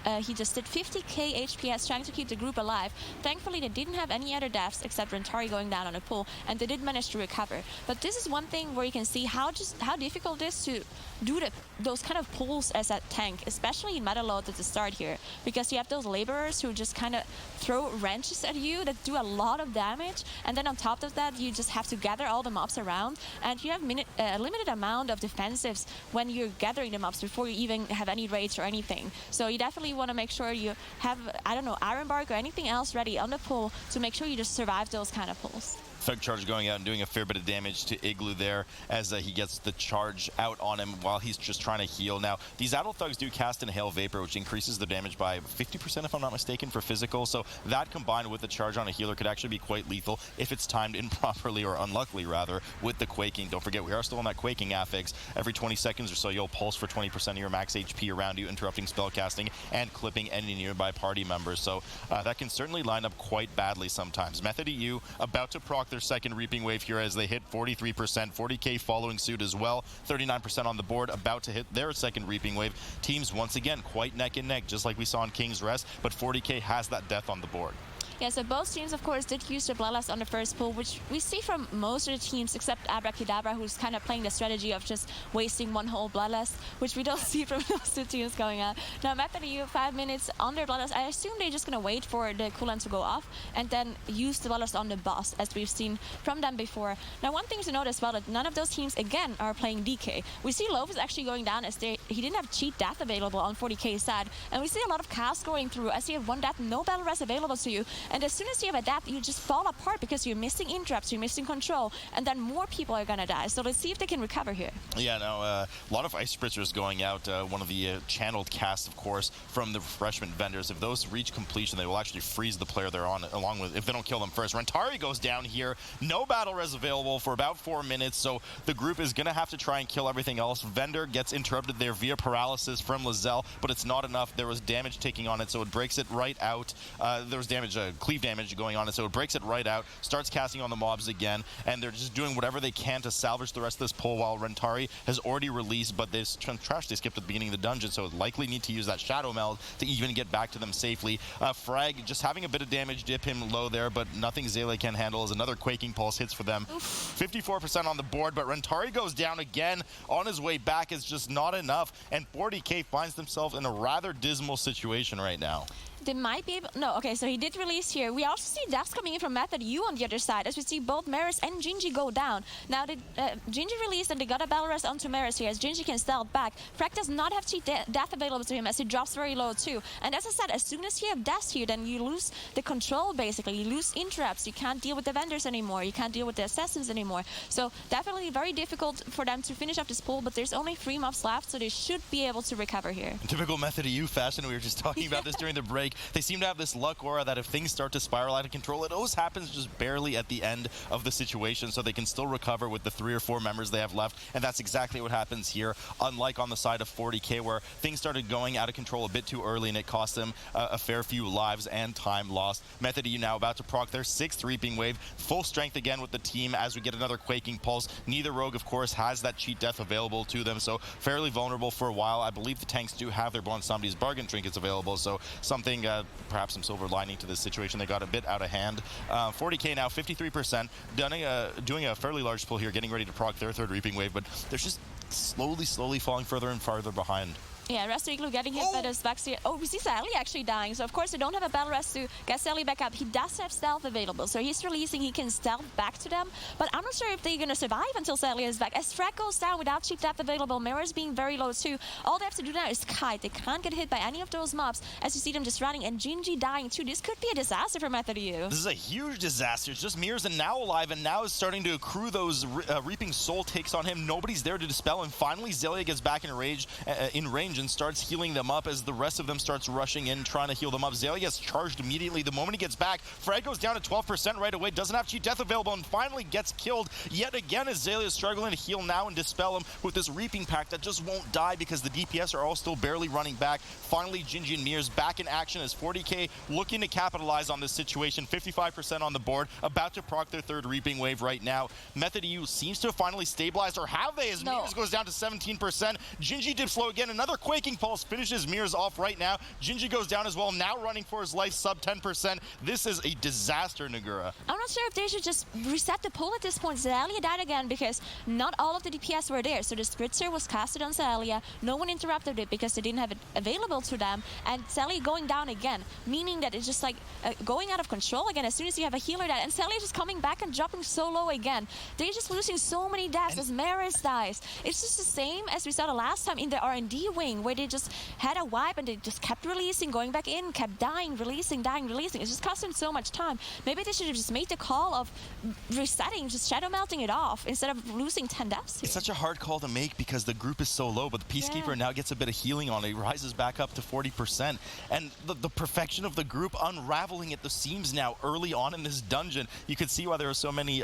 did 50k HPS trying to keep the group alive. Thankfully they didn't have any other deaths except Rentari going down on a pool, and they did manage to recover. But this is one thing where you can see how difficult it is to do those kind of pulls as a tank, especially in meta load at the start here, because you have those laborers who just kind of throw wrenches at you that do a lot of damage, and then on top of that you just have to gather all the mobs around, and you have a limited amount of defensives when you're gathering the mobs before you even have any raids or anything. So you definitely want to make sure you have, I don't know, Iron Bark or anything else ready on the pull to make sure you just survive those kind of pulls. Thug charge going out and doing a fair bit of damage to Igloo there as he gets the charge out on him while he's just trying to heal. Now, these Adult Thugs do cast Inhale Vapor, which increases the damage by 50% if I'm not mistaken for physical, so that combined with the charge on a healer could actually be quite lethal if it's timed improperly, or unluckily rather, with the Quaking. Don't forget, we are still on that Quaking affix. Every 20 seconds or so you'll pulse for 20% of your max HP around you, interrupting spellcasting and clipping any nearby party members, so that can certainly line up quite badly sometimes. Method EU about to proc their second Reaping Wave here as they hit 43%. 40k following suit as well. 39% on the board, about to hit their second Reaping Wave. Teams once again quite neck and neck, just like we saw in King's Rest, but 40k has that death on the board. Yeah, so both teams, of course, did use their Bloodlust on the first pull, which we see from most of the teams except Abracadabra, who's kind of playing the strategy of just wasting one whole Bloodlust, which we don't see from those two teams going out. Now, Method EU, 5 minutes on their Bloodlust. I assume they're just going to wait for the cooldown to go off and then use the Bloodlust on the boss, as we've seen from them before. Now, one thing to note as well, that none of those teams, again, are playing DK. We see Loaf is actually going down as he didn't have cheat death available on 40k's side, and we see a lot of cast going through as you have one death, no battle rest available to you, and as soon as you have a death, you just fall apart because you're missing interrupts, you're missing control, and then more people are gonna die. So let's see if they can recover here. Yeah, no, a lot of Ice Spritzers going out. One of the channeled casts, of course, from the refreshment vendors. If those reach completion, they will actually freeze the player they're on, along with, if they don't kill them first. Rentari goes down here. No battle res available for about 4 minutes, so the group is gonna have to try and kill everything else. Vendor gets interrupted there via paralysis from Lizelle, but it's not enough. There was damage taking on it, so it breaks it right out. There was damage, cleave damage going on it, so it breaks it right out, starts casting on the mobs again, and they're just doing whatever they can to salvage the rest of this pull while Rentari has already released, but this trash they skipped at the beginning of the dungeon, so likely need to use that Shadow Meld to even get back to them safely. Frag just having a bit of damage, dip him low there, but nothing Zayla can handle as another Quaking Pulse hits for them. 54% on the board, but Rentari goes down again. On his way back is just not enough, and Fourty finds themselves in a rather dismal situation right now. They might be able... No, okay, so he did release here. We also see deaths coming in from Method U on the other side, as we see both Maris and Gingy go down. Now, Gingy released and they got a battle rest onto Maris here, as Gingy can stealth back. Frag does not have cheat death available to him, as he drops very low too. And as I said, as soon as you have deaths here, then you lose the control, basically. You lose interrupts. You can't deal with the vendors anymore. You can't deal with the assassins anymore. So, definitely very difficult for them to finish off this pull, but there's only 3 mobs left, so they should be able to recover here. In typical Method EU fashion, we were just talking about this during the break. They seem to have this luck aura that if things start to spiral out of control, it always happens just barely at the end of the situation, so they can still recover with the 3 or 4 members they have left, and that's exactly what happens here, unlike on the side of 40k, where things started going out of control a bit too early, and it cost them a fair few lives and time lost. Method EU now about to proc their 6th Reaping Wave, full strength again with the team as we get another Quaking Pulse. Neither rogue, of course, has that cheat death available to them, so fairly vulnerable for a while. I believe the tanks do have their Bon Somebody's bargain trinkets available, so something, perhaps some silver lining to this situation. They got a bit out of hand. 40k now, 53%, doing a fairly large pull here, getting ready to proc their 3rd Reaping Wave, but they're just slowly falling further and farther behind. Yeah, Resto Igloo getting hit by those Vaxi. Oh, we see Sally actually dying. So, of course, they don't have a battle rest to get Sally back up. He does have stealth available. So, he's releasing. He can stealth back to them. But I'm not sure if they're going to survive until Sally is back. As Frag goes down without cheap death available, Mirror's being very low, too. All they have to do now is kite. They can't get hit by any of those mobs as you see them just running. And Gingy dying, too. This could be a disaster for Method EU. This is a huge disaster. It's just Mirror's and now alive, and now is starting to accrue those Reaping Soul takes on him. Nobody's there to dispel him. Finally, Zelia gets back in range and starts healing them up as the rest of them starts rushing in, trying to heal them up. Zelia gets charged immediately the moment he gets back. Frag goes down to 12% right away, doesn't have cheat death available, and finally gets killed yet again as Zelia is struggling to heal now and dispel him with this Reaping Pack that just won't die because the DPS are all still barely running back. Finally, Gingy and Mears back in action as 40k looking to capitalize on this situation. 55% on the board, about to proc their 3rd Reaping Wave right now. Method EU seems to have finally stabilized, or have they, as Mears goes down to 17%. Gingy dips low again, another Quaking Pulse finishes Mirrors off right now. Gingy goes down as well, now running for his life, sub 10%. This is a disaster, Nagura. I'm not sure if they should just reset the pull at this point. Zalia died again because not all of the DPS were there. So the Spritzer was casted on Zalia. No one interrupted it because they didn't have it available to them. And Zalia going down again, meaning that it's just like going out of control again as soon as you have a healer dead. And Zalia just coming back and dropping so low again. They're just losing so many deaths as Maris dies. It's just the same as we saw the last time in the R&D wing, where they just had a wipe and they just kept releasing, going back in, kept dying, releasing, dying, releasing. It just cost them so much time. Maybe they should have just made the call of resetting, just shadow melting it off instead of losing 10 deaths here. It's such a hard call to make because the group is so low, but the Peacekeeper now gets a bit of healing on it. He rises back up to 40%. And the perfection of the group unraveling at the seams now early on in this dungeon. You could see why there are so many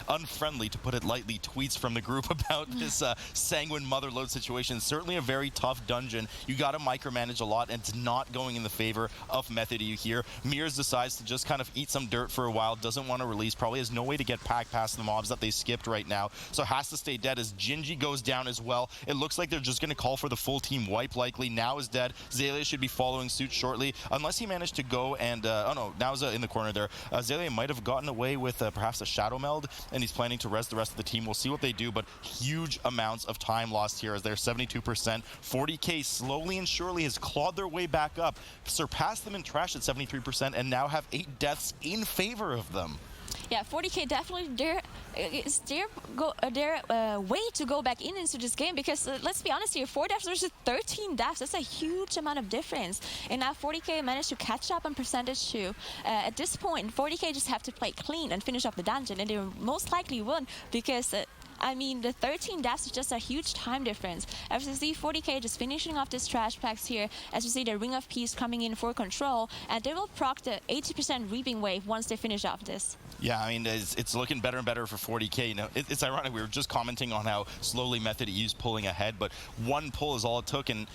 unfriendly, to put it lightly, tweets from the group about this sanguine motherload situation. Certainly a very tough tough dungeon. You got to micromanage a lot, and it's not going in the favor of Method EU here. Mears decides to just kind of eat some dirt for a while, doesn't want to release, probably has no way to get packed past the mobs that they skipped right now, so has to stay dead as Gingy goes down as well. It looks like they're just going to call for the full team wipe likely. Now is dead. Zaylia should be following suit shortly, unless he managed to go and, oh no, now's in the corner there. Zaylia might have gotten away with perhaps a shadow meld, and he's planning to res the rest of the team. We'll see what they do, but huge amounts of time lost here as they're 72%. 40K slowly and surely has clawed their way back up, surpassed them in trash at 73%, and now have 8 deaths in favor of them. Yeah, 40K definitely it's their way to go back into this game, because let's be honest here, 4 deaths versus 13 deaths, that's a huge amount of difference. And now 40K managed to catch up on percentage too. At this point, 40K just have to play clean and finish off the dungeon, and they most likely won, because I mean, the 13 deaths is just a huge time difference. As you see, 40K just finishing off this trash packs here, as you see the Ring of Peace coming in for control, and they will proc the 80% Reaping Wave once they finish off this. Yeah, I mean, it's looking better and better for 40K. You know, it's ironic, we were just commenting on how slowly Method EU's pulling ahead, but one pull is all it took, and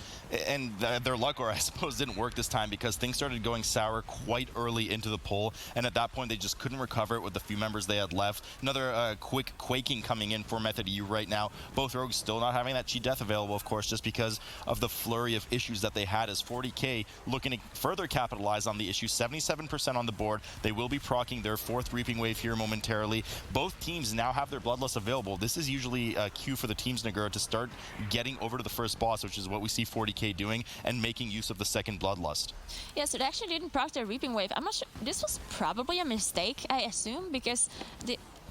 their luck, or I suppose, didn't work this time, because things started going sour quite early into the pull, and at that point they just couldn't recover it with the few members they had left. Another quick quaking coming in for Method EU right now. Both rogues still not having that cheat death available, of course, just because of the flurry of issues that they had, as 40K looking to further capitalize on the issue. 77% on the board. They will be proccing their 4th Reaping Wave here momentarily. Both teams now have their Bloodlust available. This is usually a cue for the teams, Nagura, to start getting over to the first boss, which is what we see 40K doing, and making use of the second Bloodlust. Yeah, so they actually didn't proc their Reaping Wave. I'm not sure. This was probably a mistake, I assume, because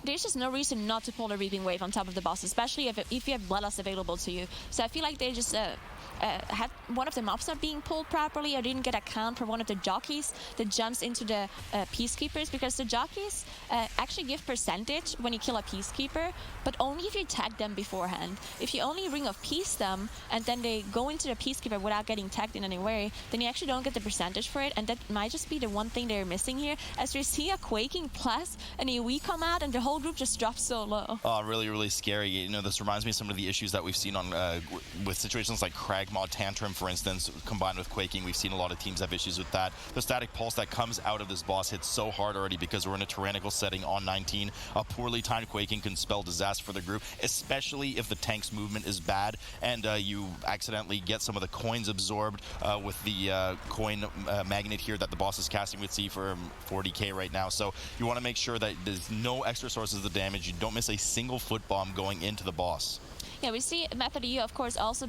there's just no reason not to pull the Reaping Wave on top of the boss, especially if you have Bloodlust available to you. So I feel like they just had one of the mobs not being pulled properly, or didn't get a count for one of the jockeys that jumps into the peacekeepers, because the jockeys actually give percentage when you kill a peacekeeper, but only if you tag them beforehand. If you only Ring of Peace them and then they go into the peacekeeper without getting tagged in any way, then you actually don't get the percentage for it, and that might just be the one thing they're missing here, as we see a Quaking plus and a we come out and the whole group just drops so low. Oh, really, really scary. You know, this reminds me of some of the issues that we've seen on with situations like Crag Mod Tantrum, for instance, combined with Quaking. We've seen a lot of teams have issues with that. The static pulse that comes out of this boss hits so hard already, because we're in a tyrannical setting on 19. A poorly timed Quaking can spell disaster for the group, especially if the tank's movement is bad and you accidentally get some of the coins absorbed with the coin magnet here that the boss is casting. We'd see for 40K right now. So you want to make sure that there's no extra sources of damage. You don't miss a single foot bomb going into the boss. Yeah, we see Method EU, of course, also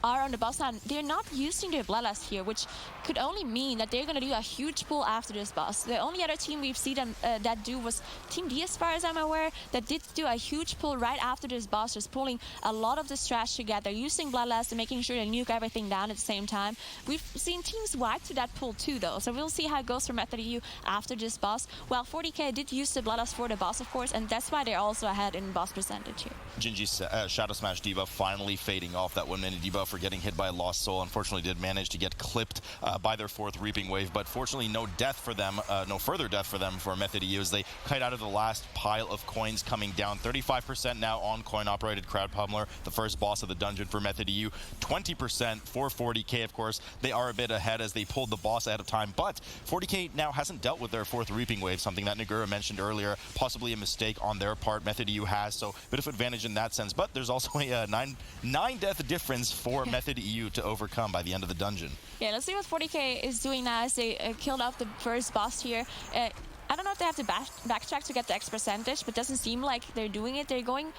are on the boss now. They're not using their Bloodlust here, which could only mean that they're going to do a huge pull after this boss. The only other team we've seen them that do was Team D, as far as I'm aware, that did do a huge pull right after this boss, just pulling a lot of this trash together, using Bloodlust and making sure they nuke everything down at the same time. We've seen teams wipe to that pull too, though, so we'll see how it goes for Method EU after this boss. Well, 40K did use the Bloodlust for the boss, of course, and that's why they're also ahead in boss percentage here. Gingy's Shadow Smash debuff finally fading off. That 1 minute debuff for getting hit by a Lost Soul unfortunately did manage to get clipped by their 4th Reaping Wave, but fortunately no death for them, no further death for them for Method EU, as they kite out of the last pile of coins coming down. 35% now on coin-operated Crowd Pummeler, the first boss of the dungeon for Method EU. 20% for 40K, of course. They are a bit ahead as they pulled the boss ahead of time, but 40K now hasn't dealt with their 4th Reaping Wave, something that Nagura mentioned earlier, possibly a mistake on their part. Method EU has, so a bit of advantage in that sense, but there's also a 9 death difference for Method EU to overcome by the end of the dungeon. Yeah, let's see what 40K is doing now as they killed off the first boss here. I don't know if they have to backtrack to get the X percentage, but doesn't seem like they're doing it. They're going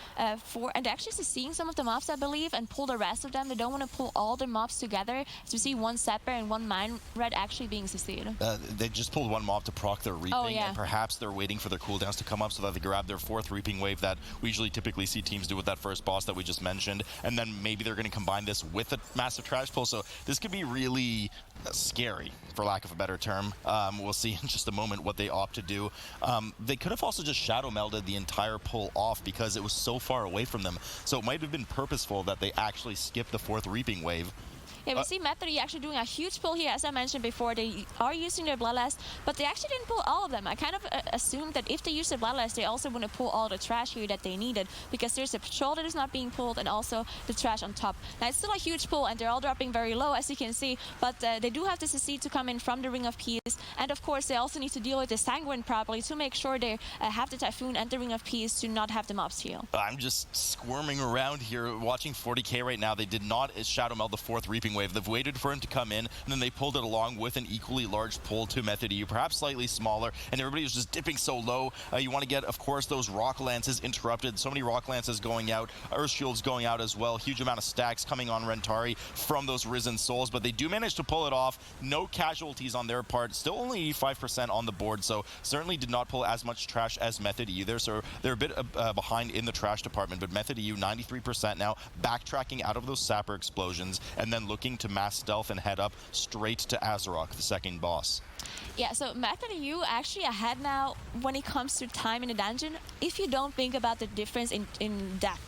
for, and they're actually seeing some of the mobs, I believe, and pull the rest of them. They don't want to pull all the mobs together. So we see one Sepper and one Mine Red actually being succeeded. They just pulled one mob to proc their Reaping, and perhaps they're waiting for their cooldowns to come up so that they grab their 4th Reaping Wave that we usually typically see teams do with that first boss that we just mentioned, and then maybe they're going to combine this with a massive trash pull. So this could be really scary, for lack of a better term. We'll see in just a moment what they opt to do. They could have also just shadow melded the entire pull off because it was so far away from them. So it might have been purposeful that they actually skipped the 4th Reaping Wave. Yeah, we see Method actually doing a huge pull here. As I mentioned before, they are using their Bloodlust, but they actually didn't pull all of them. I kind of assumed that if they use their Bloodlust, they also want to pull all the trash here that they needed, because there's a patrol that is not being pulled and also the trash on top. Now, it's still a huge pull, and they're all dropping very low, as you can see, but they do have to succeed to come in from the Ring of Peace, and of course, they also need to deal with the Sanguine properly to make sure they have the Typhoon and the Ring of Peace to not have the mobs heal. I'm just squirming around here watching Fourty right now. They did not Shadow Meld the 4th Reaping Wave. They've waited for him to come in, and then they pulled it along with an equally large pull to Method EU, perhaps slightly smaller, and everybody was just dipping so low. You want to get, of course, those Rock Lances interrupted. So many Rock Lances going out, Earth Shields going out as well. Huge amount of stacks coming on Rentari from those Risen Souls, but they do manage to pull it off. No casualties on their part. Still only 85% on the board, so certainly did not pull as much trash as Method EU there. So they're a bit behind in the trash department, but Method EU 93% now, backtracking out of those Sapper explosions, and then looking to mass stealth and head up straight to Azeroth, the second boss. Yeah, so Method EU actually ahead now when it comes to time in the dungeon, if you don't think about the difference in death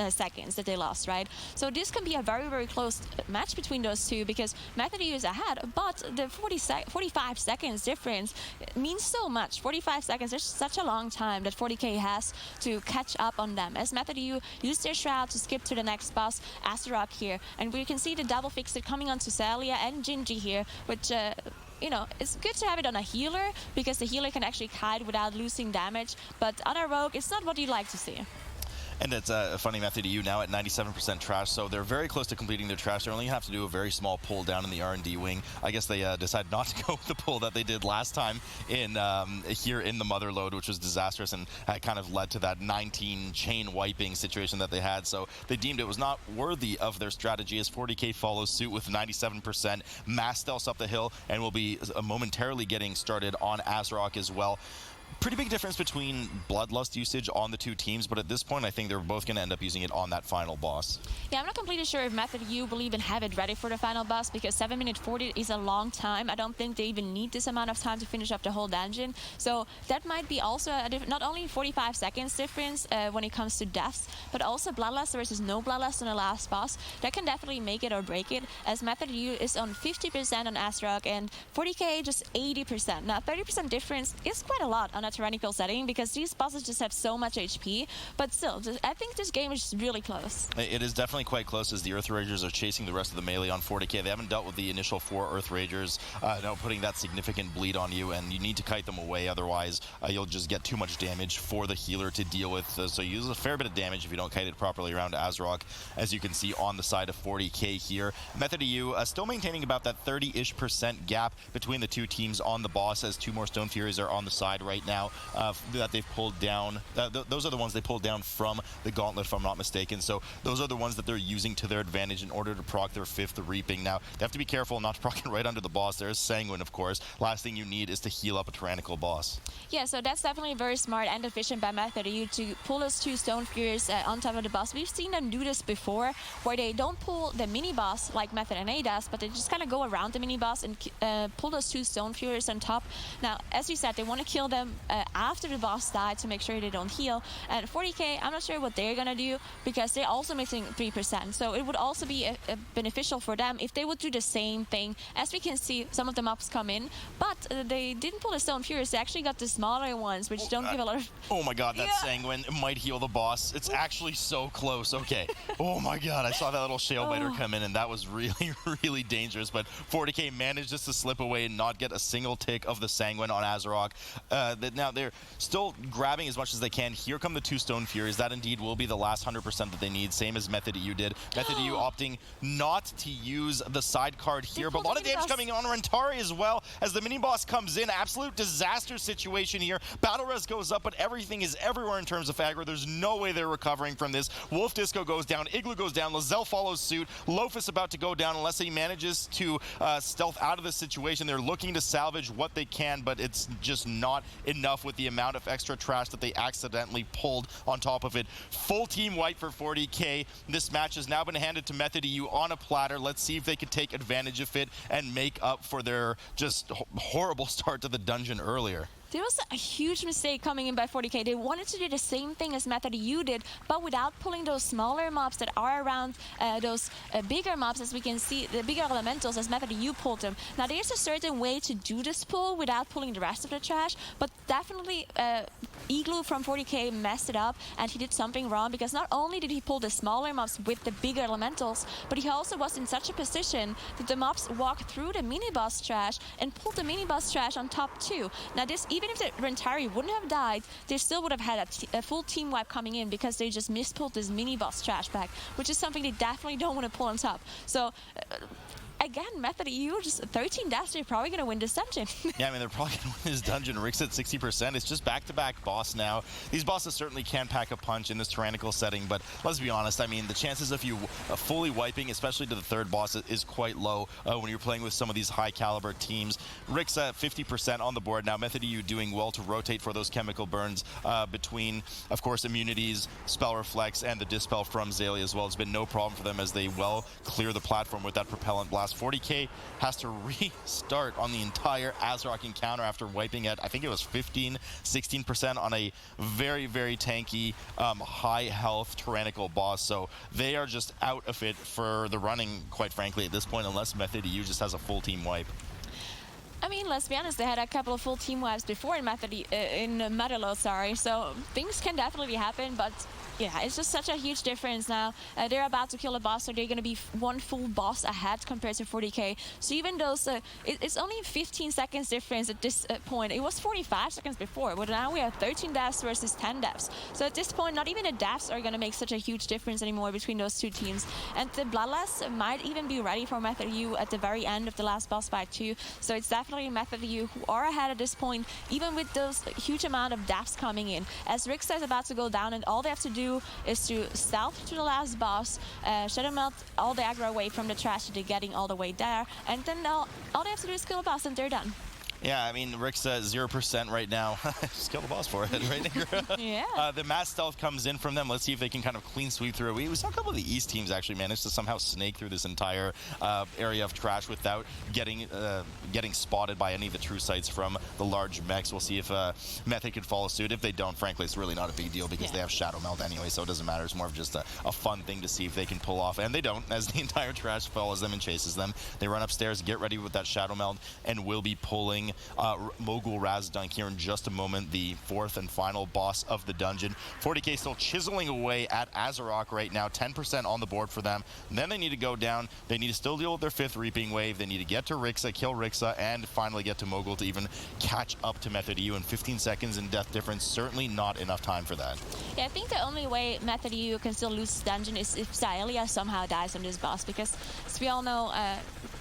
seconds that they lost, right? So this can be a very, very close match between those two, because Method EU is ahead, but the 45 seconds difference means so much. 45 seconds is such a long time that Fourty has to catch up on them, as Method EU used their Shroud to skip to the next boss, Azeroth here, and we can see the double fix it coming onto Celia and Gingy here, which you know, it's good to have it on a healer, because the healer can actually kite without losing damage, but on a rogue, it's not what you'd like to see. And it's a funny Method EU now at 97% trash, so they're very close to completing their trash. They only have to do a very small pull down in the R&D wing. I guess they decided not to go with the pull that they did last time in here in the Mother Load, which was disastrous and kind of led to that 19 chain wiping situation that they had. So they deemed it was not worthy of their strategy, as Fourty follows suit with 97%. Mass stealths up the hill and will be momentarily getting started on Azeroth as well. Pretty big difference between Bloodlust usage on the two teams, but at this point I think they're both going to end up using it on that final boss. Yeah, I'm not completely sure if Method EU will even have it ready for the final boss, because 7 minute 40 is a long time. I don't think they even need this amount of time to finish up the whole dungeon. So that might be also not only 45 seconds difference when it comes to deaths, but also Bloodlust versus no Bloodlust on the last boss. That can definitely make it or break it, as Method EU is on 50% on Azeroth and Fourty just 80%. Now 30% difference is quite a lot on a tyrannical setting, because these bosses just have so much HP, but still, I think this game is really close. It is definitely quite close, as the Earth Ragers are chasing the rest of the melee on Fourty. They haven't dealt with the initial 4 Earth Ragers, putting that significant bleed on you, and you need to kite them away, otherwise you'll just get too much damage for the healer to deal with. So you use a fair bit of damage if you don't kite it properly around Azeroth, as you can see on the side of Fourty here. Method EU still maintaining about that 30-ish% gap between the two teams on the boss, as 2 more Stone Furies are on the side right now that they've pulled down. Those are the ones they pulled down from the Gauntlet, if I'm not mistaken. So those are the ones that they're using to their advantage in order to proc their 5th Reaping. Now, they have to be careful not to proc it right under the boss. There's Sanguine, of course. Last thing you need is to heal up a tyrannical boss. Yeah, so that's definitely very smart and efficient by Method EU to pull those 2 Stone Furies on top of the boss. We've seen them do this before, where they don't pull the mini-boss like Method NA does, but they just kind of go around the mini-boss and pull those 2 Stone Furies on top. Now, as you said, they want to kill them after the boss died to make sure they don't heal. And 40k, I'm not sure what they're gonna do, because they're also missing 3%. So it would also be beneficial for them if they would do the same thing. As we can see, some of the mobs come in, but they didn't pull the Stone Furies. They actually got the smaller ones, which don't give a lot of... Oh my god, that Sanguine might heal the boss. It's actually so close. Okay. Oh my god, I saw that little Shalebiter come in, and that was really, really dangerous. But 40k manages to slip away and not get a single tick of the Sanguine on Azeroth. Now they're still grabbing as much as they can. Here come the 2 Stone Furies. That indeed will be the last 100% that they need, same as Method EU did. Method EU opting not to use the side card here, but a lot of damage coming on Rentari as well, as the mini-boss comes in. Absolute disaster situation here. Battle res goes up, but everything is everywhere in terms of aggro. There's no way they're recovering from this. Wolf Disco goes down, Igloo goes down, Lizelle follows suit. Lofus about to go down unless he manages to stealth out of this situation. They're looking to salvage what they can, but it's just not enough with the amount of extra trash that they accidentally pulled on top of it. Full team wipe for 40k. This match has now been handed to Method EU on a platter. Let's see if they can take advantage of it and make up for their just horrible start to the dungeon earlier. There was a huge mistake coming in by 40K. They wanted to do the same thing as Method EU did, but without pulling those smaller mobs that are around those bigger mobs, as we can see, the bigger elementals as Method EU pulled them. Now, there's a certain way to do this pull without pulling the rest of the trash, but definitely Igloo from 40K messed it up, and he did something wrong, because not only did he pull the smaller mobs with the bigger elementals, but he also was in such a position that the mobs walked through the mini-boss trash and pulled the mini-boss trash on top too. Now, this, even if the Rentari wouldn't have died, they still would have had a full team wipe coming in, because they just mispulled this mini-boss trash back, which is something they definitely don't want to pull on top. So, again, Method EU, just 13 deaths, they're probably going to win this dungeon. Yeah, I mean, they're probably going to win this dungeon. Rick's at 60%. It's just back-to-back boss now. These bosses certainly can pack a punch in this tyrannical setting, but let's be honest, I mean, the chances of you fully wiping, especially to the third boss, is quite low when you're playing with some of these high-caliber teams. Rick's at 50% on the board now. Method EU doing well to rotate for those chemical burns between, of course, immunities, Spell Reflex, and the Dispel from Xaylia as well. It's been no problem for them as they well clear the platform with that Propellant Blast. 40K has to restart on the entire Azarok encounter after wiping at, I think it was 15, 16% on a very, very tanky, high health tyrannical boss. So they are just out of it for the running, quite frankly, at this point, unless Method EU just has a full team wipe. I mean, let's be honest, they had a couple of full team wipes before in Metalo, sorry. So things can definitely happen, but yeah, it's just such a huge difference now. They're about to kill a boss, so they're going to be one full boss ahead compared to 40K. So even those, it's only 15 seconds difference at this point. It was 45 seconds before, but now we have 13 deaths versus 10 deaths. So at this point, not even the deaths are going to make such a huge difference anymore between those two teams. And the Bloodlust might even be ready for Method EU at the very end of the last boss fight too. So it's definitely Method EU who are ahead at this point, even with those huge amount of deaths coming in. As Rick says, about to go down, and all they have to do is to stealth to the last boss, Shadow Melt all the aggro away from the trash that they're getting all the way there, and then all they have to do is kill the boss and they're done. Yeah, I mean, Rick's at 0% right now. Just kill the boss for it, right, Nigra? Yeah. The mass stealth comes in from them. Let's see if they can kind of clean sweep through it. We saw a couple of the East teams actually manage to somehow snake through this entire area of trash without getting spotted by any of the true sights from the large mechs. We'll see if Method can follow suit. If they don't, frankly, it's really not a big deal because they have Shadow Melt anyway, so it doesn't matter. It's more of just a fun thing to see if they can pull off. And they don't, as the entire trash follows them and chases them. They run upstairs, get ready with that Shadow Melt, and will be pulling Mogul Razdunk here in just a moment, the fourth and final boss of the dungeon. 40K still chiseling away at Azarok right now, 10% on the board for them. And then they need to go down. They need to still deal with their fifth Reaping Wave. They need to get to Rixa, kill Rixa, and finally get to Mogul to even catch up to Method EU. In 15 seconds in death difference, certainly not enough time for that. Yeah, I think the only way Method EU can still lose this dungeon is if Xaylia somehow dies on this boss, because as we all know,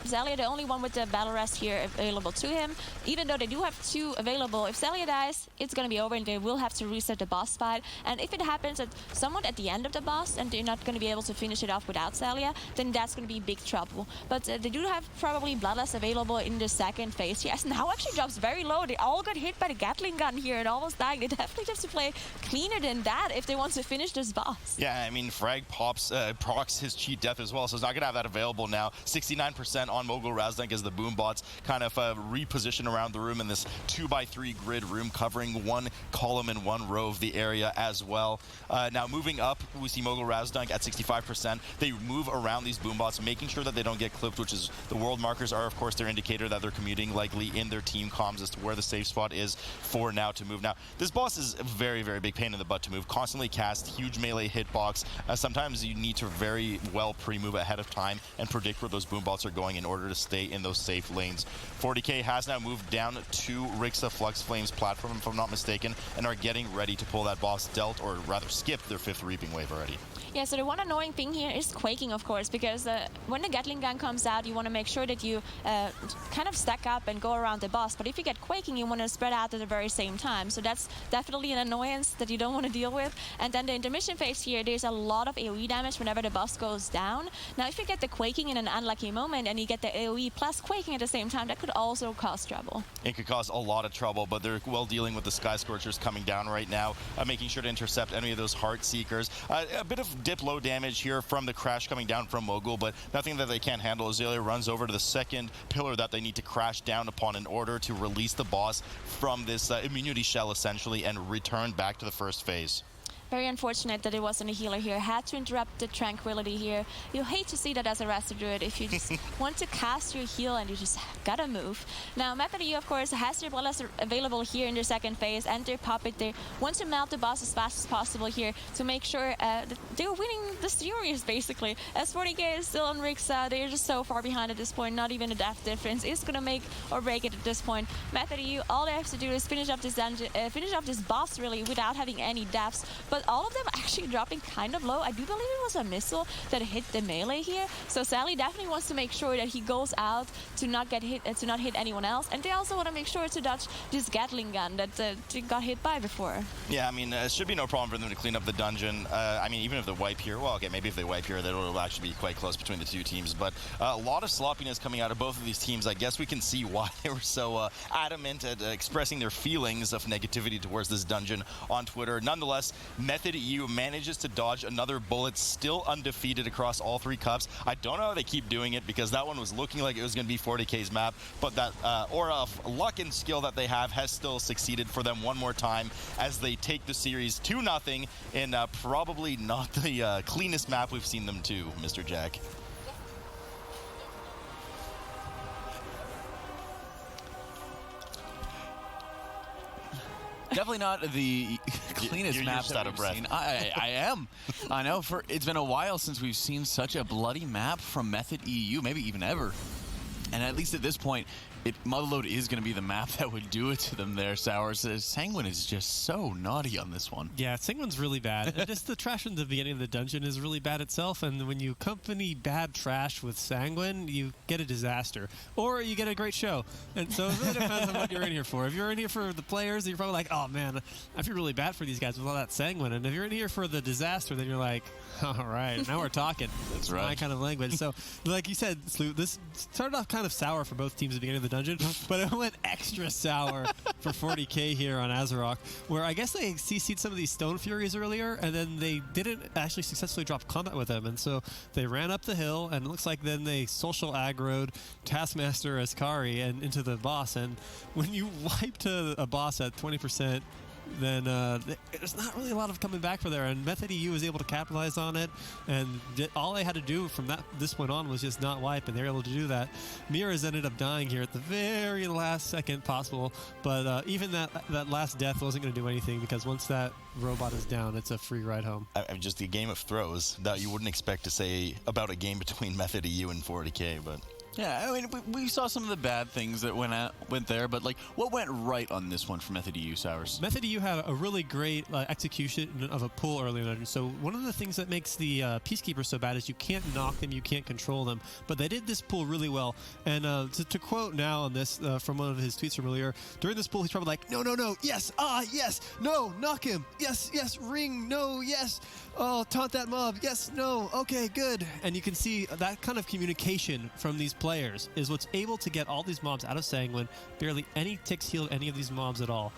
Xaylia, the only one with the battle rest here available to him, even though they do have two available. If Xaylia dies, it's going to be over and they will have to reset the boss fight. And if it happens at somewhat at the end of the boss and they're not going to be able to finish it off without Xaylia, then that's going to be big trouble. But they do have probably Bloodlust available in the second phase. Yes, now actually drops very low. They all got hit by the Gatling gun here and almost dying. They definitely have to play cleaner than that if they want to finish this boss. Yeah, I mean, Frag procs his cheat death as well, so he's not going to have that available now. 69% on Mogul Razdunk as the boom bots kind of reposition around the room in this 2x3 grid room, covering one column and one row of the area as well. Now moving up, we see Mogul Razdunk at 65%. They move around these boom bots, making sure that they don't get clipped, which is the world markers are, of course, their indicator that they're commuting likely in their team comms as to where the safe spot is for now to move. Now, this boss is a very, very big pain in the butt to move. Constantly cast, huge melee hitbox. Sometimes you need to very well pre-move ahead of time and predict where those boom bots are going in order to stay in those safe lanes. 40K has now moved down to Rixa Flux Flames platform, if I'm not mistaken, and are getting ready to pull that boss dealt, or rather skipped their fifth Reaping Wave already. Yeah, so the one annoying thing here is quaking, of course, because when the Gatling gun comes out, you want to make sure that you kind of stack up and go around the boss. But if you get quaking, you want to spread out at the very same time. So that's definitely an annoyance that you don't want to deal with. And then the intermission phase here, there's a lot of AoE damage whenever the boss goes down. Now, if you get the quaking in an unlucky moment and you get the AoE plus quaking at the same time, that could also cause trouble. It could cause a lot of trouble, but they're well dealing with the Sky Scorchers coming down right now, making sure to intercept any of those Heart Seekers. A bit of dip low damage here from the crash coming down from Mogul, but nothing that they can't handle. Azalea runs over to the second pillar that they need to crash down upon in order to release the boss from this immunity shell, essentially, and return back to the first phase. Very unfortunate that it wasn't a healer here. Had to interrupt the tranquility here. You hate to see that as a Rasta Druid if you just want to cast your heal and you just gotta move. Now, Mythic EU, of course, has their Bloodlust available here in their second phase and their Puppet. They want to melt the boss as fast as possible here to make sure that they're winning the series, basically. As 40k is still on Rixa, they're just so far behind at this point. Not even a death difference is gonna make or break it at this point. Mythic EU, all they have to do is finish off this dungeon, finish off this boss really without having any deaths. But all of them actually dropping kind of low. I do believe it was a missile that hit the melee here. So Sally definitely wants to make sure that he goes out to not get hit, to not hit anyone else. And they also want to make sure to dodge this Gatling gun that they got hit by before. Yeah, I mean, it should be no problem for them to clean up the dungeon. I mean, even if they wipe here, well, okay, maybe if they wipe here, that'll actually be quite close between the two teams. But a lot of sloppiness coming out of both of these teams. I guess we can see why they were so adamant at expressing their feelings of negativity towards this dungeon on Twitter. Nonetheless, Mythic EU manages to dodge another bullet, still undefeated across all three cups. I don't know how they keep doing it because that one was looking like it was going to be 40k's map, but that aura of luck and skill that they have has still succeeded for them one more time as they take the series 2-0 in probably not the cleanest map we've seen them to, Mr. Jack. Definitely not the cleanest You're map just that out of we've breath. seen. I am. I know. It's been a while since we've seen such a bloody map from Mythic EU, maybe even ever. And at least at this point, Motherload is going to be the map that would do it to them there, Sour. Sanguine is just so naughty on this one. Yeah, Sanguine's really bad. And just the trash in the beginning of the dungeon is really bad itself, and when you accompany bad trash with Sanguine, you get a disaster. Or you get a great show. And so it really depends on what you're in here for. If you're in here for the players, you're probably like, oh man, I feel really bad for these guys with all that Sanguine. And if you're in here for the disaster, then you're like, all right, now we're talking. That's right. My kind of language. So, like you said, Sloot, this started off kind of sour for both teams at the beginning of the dungeon, but it went extra sour for 40k here on Azeroth, where I guess they CC'd some of these Stone Furies earlier, and then they didn't actually successfully drop combat with them, and so they ran up the hill, and it looks like then they social aggroed Taskmaster Askari and into the boss, and when you wipe to a boss at 20%, then there's not really a lot of coming back for there, and Mythic EU was able to capitalize on it, and all they had to do from this point on was just not wipe, and they were able to do that. Mirrors ended up dying here at the very last second possible, but even that last death wasn't going to do anything, because once that robot is down, it's a free ride home. Just the game of throws that you wouldn't expect to say about a game between Mythic EU and 40k, but... Yeah, I mean, we saw some of the bad things that went there, but like, what went right on this one for Mythic EU, Sours? Mythic EU had a really great execution of a pull early in the dungeon. So one of the things that makes the Peacekeepers so bad is you can't knock them, you can't control them, but they did this pull really well. And to quote now on this from one of his tweets from earlier, during this pull, he's probably like, no, yes, yes, no, knock him, yes, ring, no, yes, oh, taunt that mob, yes, no, okay, good. And you can see that kind of communication from these players is what's able to get all these mobs out of Sanguine, barely any ticks healed any of these mobs at all.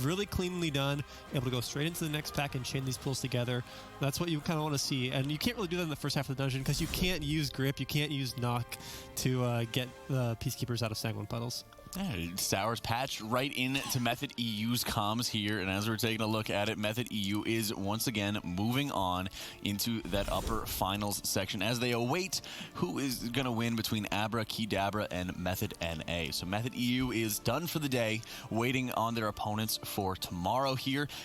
Really cleanly done, able to go straight into the next pack and chain these pulls together. That's what you kind of want to see, and you can't really do that in the first half of the dungeon because you can't use grip, you can't use knock to get the Peacekeepers out of Sanguine puddles. Yeah, Sours patched right into Mythic EU's comms here, and as we're taking a look at it, Mythic EU is once again moving on into that upper finals section as they await who is going to win between Abra, Kedabra, and Mythic NA. So Mythic EU is done for the day, waiting on their opponents for tomorrow here.